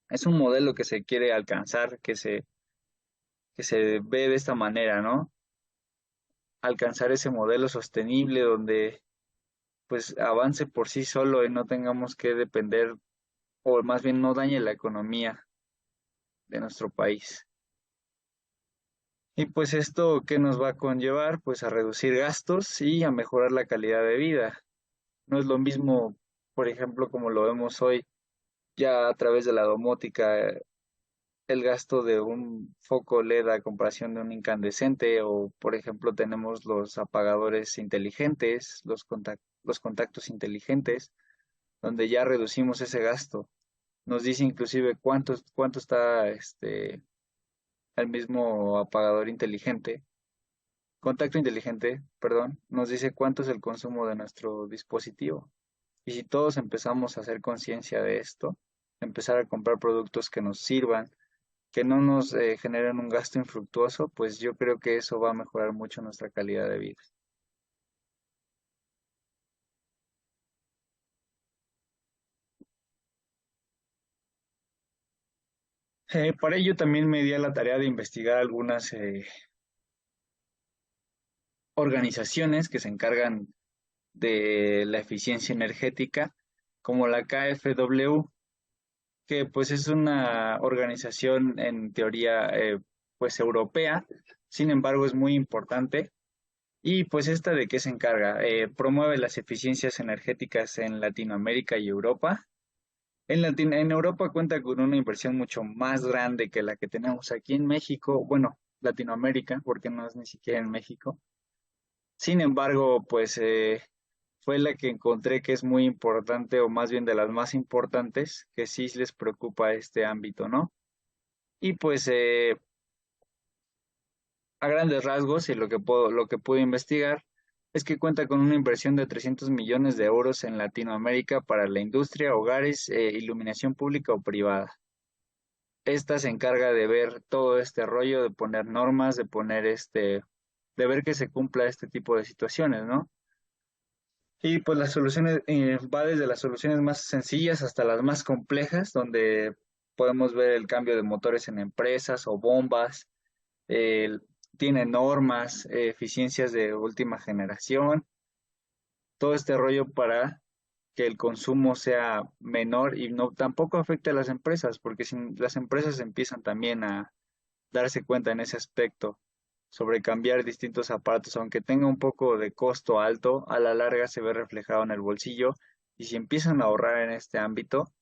Es un modelo que se quiere alcanzar, que se ve de esta manera, ¿no? Alcanzar ese modelo sostenible donde pues avance por sí solo y no tengamos que depender, o más bien no dañe la economía de nuestro país. Y pues esto, ¿qué nos va a conllevar? Pues a reducir gastos y a mejorar la calidad de vida. No es lo mismo, por ejemplo, como lo vemos hoy, ya a través de la domótica, el gasto de un foco LED a comparación de un incandescente, o por ejemplo tenemos los apagadores inteligentes, los contactos inteligentes, donde ya reducimos ese gasto. Nos dice inclusive cuánto está el mismo apagador inteligente, contacto inteligente, perdón, nos dice cuánto es el consumo de nuestro dispositivo. Y si todos empezamos a hacer conciencia de esto, empezar a comprar productos que nos sirvan, que no nos generen un gasto infructuoso, pues yo creo que eso va a mejorar mucho nuestra calidad de vida. Para ello también me di a la tarea de investigar algunas organizaciones que se encargan de la eficiencia energética, como la KfW, que pues es una organización en teoría pues europea, sin embargo es muy importante. Y pues esta de qué se encarga, promueve las eficiencias energéticas en Latinoamérica y Europa. En Europa cuenta con una inversión mucho más grande que la que tenemos aquí en México, bueno, Latinoamérica, porque no es ni siquiera en México. Sin embargo, pues fue la que encontré que es muy importante, o más bien de las más importantes, que sí les preocupa este ámbito, ¿no? Y pues a grandes rasgos, y lo que pude investigar, es que cuenta con una inversión de 300 millones de euros en Latinoamérica para la industria, hogares, iluminación pública o privada. Esta se encarga de ver todo este rollo, de poner normas, de poner de ver que se cumpla este tipo de situaciones, ¿no? Y pues las soluciones, va desde las soluciones más sencillas hasta las más complejas, donde podemos ver el cambio de motores en empresas o bombas, el- tiene normas, eficiencias de última generación, todo este rollo para que el consumo sea menor y no tampoco afecte a las empresas, porque si las empresas empiezan también a darse cuenta en ese aspecto sobre cambiar distintos aparatos, aunque tenga un poco de costo alto, a la larga se ve reflejado en el bolsillo y si empiezan a ahorrar en este ámbito,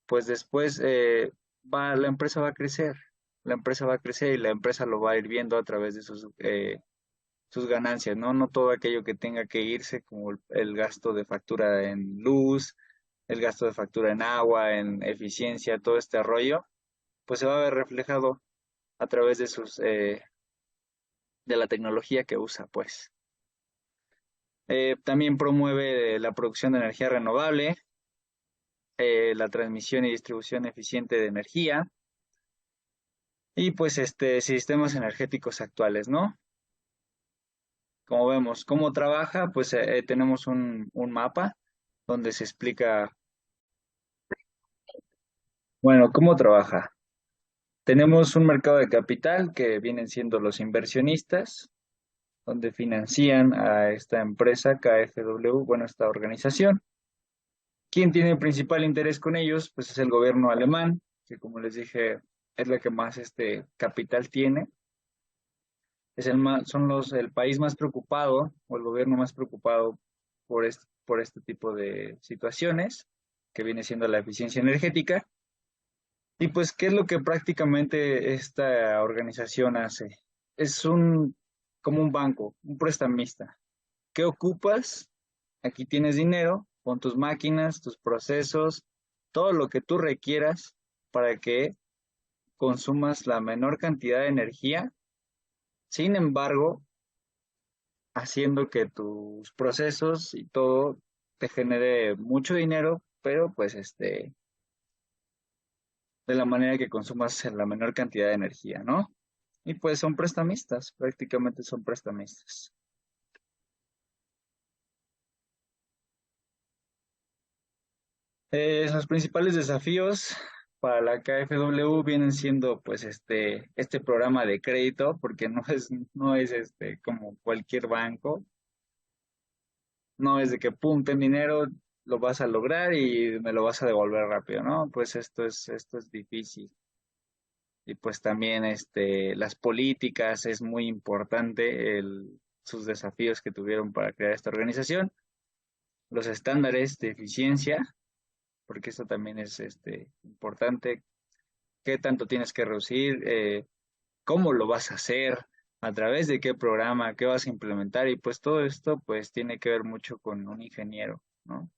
pues después la empresa va a crecer, la empresa va a crecer y la empresa lo va a ir viendo a través de sus ganancias, ¿no? No todo aquello que tenga que irse, como el gasto de factura en luz, el gasto de factura en agua, en eficiencia, todo este rollo, pues se va a ver reflejado a través de de la tecnología que usa, pues. También promueve la producción de energía renovable, la transmisión y distribución eficiente de energía, y pues sistemas energéticos actuales, ¿no? Como vemos, cómo trabaja, pues tenemos un mapa donde se explica, bueno, cómo trabaja. Tenemos un mercado de capital que vienen siendo los inversionistas, donde financian a esta empresa KfW, bueno, esta organización. ¿Quién tiene el principal interés con ellos? Pues es el gobierno alemán, que como les dije, es la que más capital tiene. El país más preocupado o el gobierno más preocupado por este tipo de situaciones, que viene siendo la eficiencia energética. Y pues, ¿qué es lo que prácticamente esta organización hace? Es como un banco, un prestamista. ¿Qué ocupas? Aquí tienes dinero, con tus máquinas, tus procesos, todo lo que tú requieras para que consumas la menor cantidad de energía. Sin embargo, haciendo que tus procesos y todo te genere mucho dinero, pero pues de la manera que consumas la menor cantidad de energía, ¿no? Y pues son prestamistas, prácticamente son prestamistas. Los principales desafíos para la KfW vienen siendo pues este programa de crédito, porque no es como cualquier banco, no es de que pum, ten dinero, lo vas a lograr y me lo vas a devolver rápido, ¿no? Pues esto es difícil. Y pues también las políticas es muy importante, sus desafíos que tuvieron para crear esta organización, los estándares de eficiencia, porque esto también es importante, qué tanto tienes que reducir, cómo lo vas a hacer, a través de qué programa, qué vas a implementar, y pues todo esto pues tiene que ver mucho con un ingeniero, ¿no?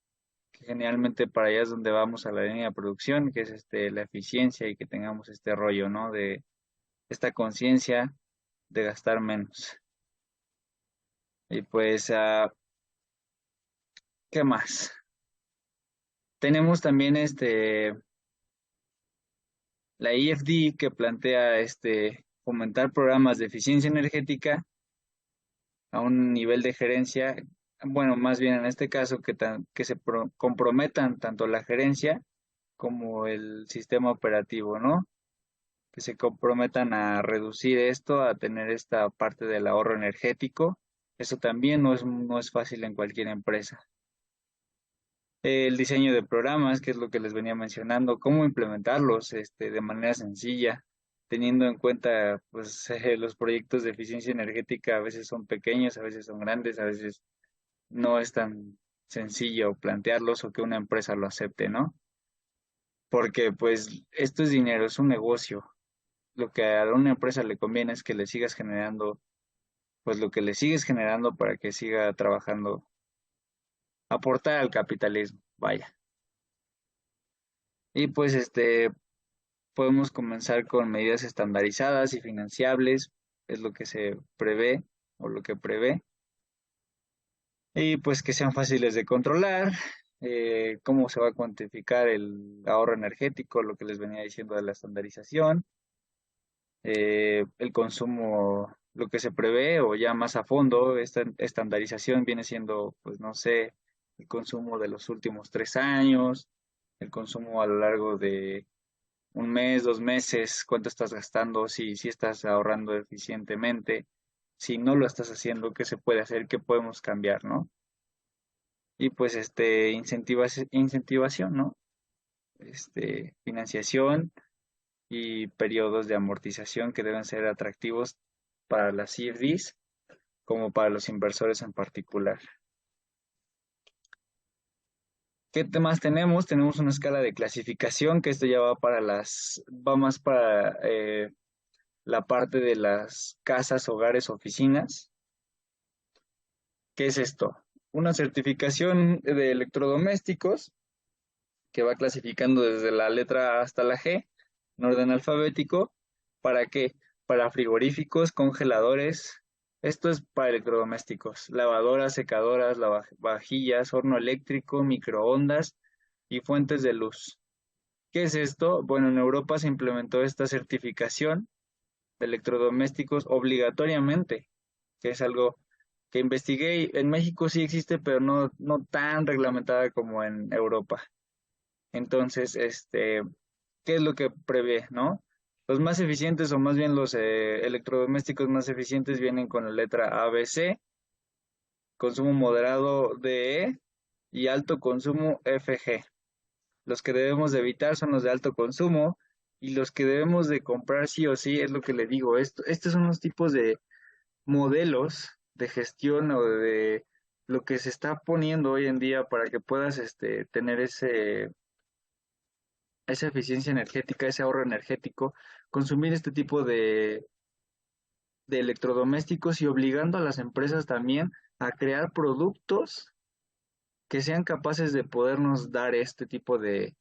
Que generalmente para allá es donde vamos a la línea de producción, que es la eficiencia y que tengamos este rollo, ¿no? De esta conciencia de gastar menos. Y pues, ¿qué más? Tenemos también la IFD que plantea fomentar programas de eficiencia energética a un nivel de gerencia, bueno, más bien en este caso que se comprometan tanto la gerencia como el sistema operativo, ¿no? Que se comprometan a reducir esto, a tener esta parte del ahorro energético. Eso también no es fácil en cualquier empresa. El diseño de programas, que es lo que les venía mencionando, cómo implementarlos de manera sencilla, teniendo en cuenta pues los proyectos de eficiencia energética a veces son pequeños, a veces son grandes, a veces no es tan sencillo plantearlos o que una empresa lo acepte, ¿no? Porque pues esto es dinero, es un negocio. Lo que a una empresa le conviene es que le sigas generando pues lo que le sigues generando para que siga trabajando, aportar al capitalismo, vaya. Y pues podemos comenzar con medidas estandarizadas y financiables, es lo que se prevé o lo que prevé, y pues que sean fáciles de controlar, cómo se va a cuantificar el ahorro energético, lo que les venía diciendo de la estandarización, el consumo, lo que se prevé o ya más a fondo, esta estandarización viene siendo, pues no sé, el consumo de los últimos 3 años, el consumo a lo largo de un mes, 2 meses, cuánto estás gastando, si estás ahorrando eficientemente, si no lo estás haciendo, qué se puede hacer, qué podemos cambiar, ¿no? Y pues incentivación, ¿no? Financiación y periodos de amortización que deben ser atractivos para las CFDs como para los inversores en particular. ¿Qué temas tenemos? Tenemos una escala de clasificación que esto ya va más para la parte de las casas, hogares, oficinas. ¿Qué es esto? Una certificación de electrodomésticos que va clasificando desde la letra A hasta la G, en orden alfabético. ¿Para qué? Para frigoríficos, congeladores. Esto es para electrodomésticos. Lavadoras, secadoras, lavavajillas, horno eléctrico, microondas y fuentes de luz. ¿Qué es esto? Bueno, en Europa se implementó esta certificación electrodomésticos obligatoriamente, que es algo que investigué y en México sí existe, pero no tan reglamentada como en Europa. Entonces, ¿qué es lo que prevé, no? Los más eficientes, o más bien los electrodomésticos más eficientes, vienen con la letra ABC, consumo moderado DE y alto consumo FG. Los que debemos de evitar son los de alto consumo, y los que debemos de comprar sí o sí, es lo que le digo. Estos son los tipos de modelos de gestión o de lo que se está poniendo hoy en día para que puedas tener esa eficiencia energética, ese ahorro energético, consumir este tipo de electrodomésticos, y obligando a las empresas también a crear productos que sean capaces de podernos dar este tipo de,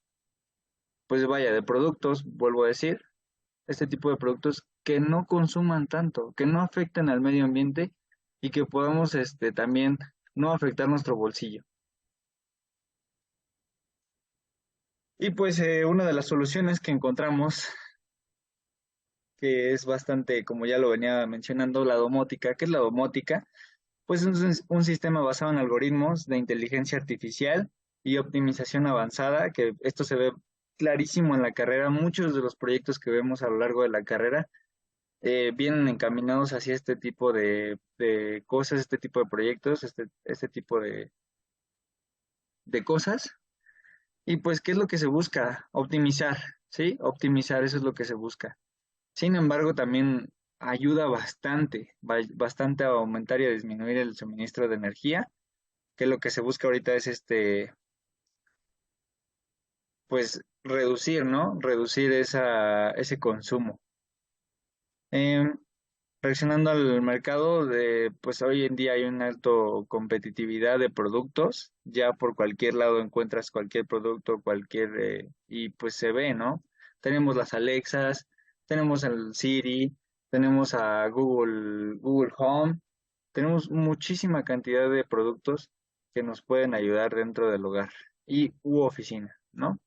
pues vaya, de productos, vuelvo a decir, este tipo de productos que no consuman tanto, que no afecten al medio ambiente y que podamos también no afectar nuestro bolsillo. Y pues una de las soluciones que encontramos, que es bastante, como ya lo venía mencionando, la domótica. ¿Qué es la domótica? Pues es un sistema basado en algoritmos de inteligencia artificial y optimización avanzada, que esto se ve clarísimo en la carrera. Muchos de los proyectos que vemos a lo largo de la carrera vienen encaminados hacia este tipo de cosas, este tipo de proyectos, este tipo de cosas. Y pues, ¿qué es lo que se busca? Optimizar, ¿sí? Optimizar, eso es lo que se busca. Sin embargo, también ayuda bastante, bastante a aumentar y a disminuir el suministro de energía, que lo que se busca ahorita es pues reducir, ¿no? Reducir ese consumo. Em, Reaccionando al mercado, pues hoy en día hay una alta competitividad de productos, ya por cualquier lado encuentras cualquier producto, y pues se ve, ¿no? Tenemos las Alexas, tenemos el Siri, tenemos a Google Home, tenemos muchísima cantidad de productos que nos pueden ayudar dentro del hogar y u oficina, ¿no?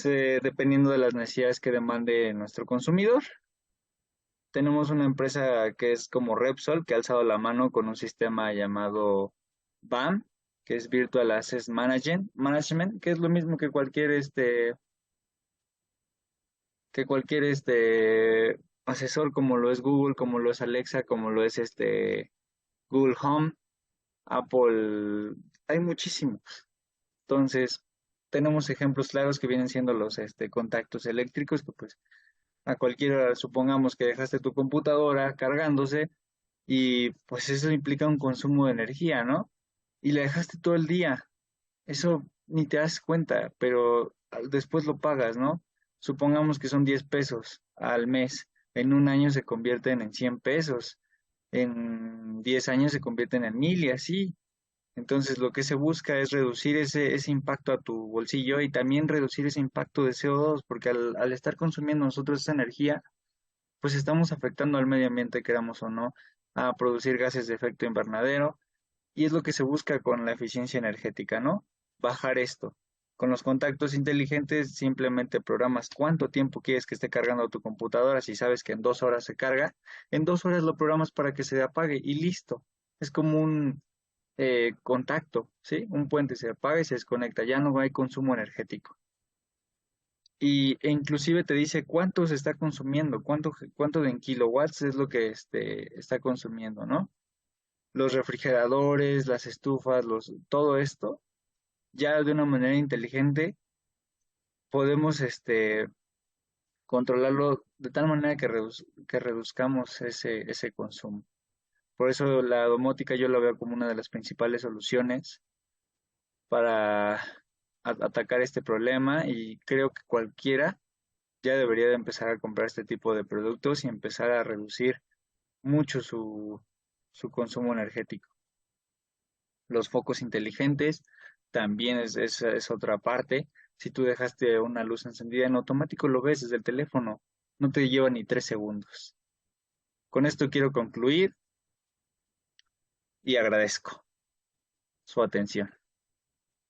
Dependiendo de las necesidades que demande nuestro consumidor. Tenemos una empresa que es como Repsol, que ha alzado la mano con un sistema llamado BAM, que es Virtual Asset Management, que es lo mismo que cualquier asesor, como lo es Google, como lo es Alexa, como lo es Google Home, Apple, hay muchísimos. Entonces, tenemos ejemplos claros que vienen siendo los contactos eléctricos, que pues a cualquiera, supongamos que dejaste tu computadora cargándose, y pues eso implica un consumo de energía, ¿no? Y la dejaste todo el día. Eso ni te das cuenta, pero después lo pagas, ¿no? Supongamos que son 10 pesos al mes. En un año se convierten en 100 pesos. En 10 años se convierten en 1000 y así. Entonces lo que se busca es reducir ese impacto a tu bolsillo, y también reducir ese impacto de CO2, porque al estar consumiendo nosotros esa energía, pues estamos afectando al medio ambiente, queramos o no, a producir gases de efecto invernadero, y es lo que se busca con la eficiencia energética, ¿no? Bajar esto. Con los contactos inteligentes simplemente programas cuánto tiempo quieres que esté cargando tu computadora. Si sabes que en 2 horas se carga, en 2 horas lo programas para que se apague y listo. Es como un contacto, ¿sí? Un puente se apaga y se desconecta, ya no hay consumo energético. E inclusive te dice cuánto se está consumiendo, cuánto en kilowatts es lo que está consumiendo, ¿no? Los refrigeradores, las estufas, todo esto, ya de una manera inteligente podemos controlarlo de tal manera que reduzcamos ese consumo. Por eso la domótica yo la veo como una de las principales soluciones para atacar este problema, y creo que cualquiera ya debería de empezar a comprar este tipo de productos y empezar a reducir mucho su consumo energético. Los focos inteligentes también es otra parte. Si tú dejaste una luz encendida, en automático lo ves desde el teléfono. No te lleva ni 3 segundos. Con esto quiero concluir y agradezco su atención.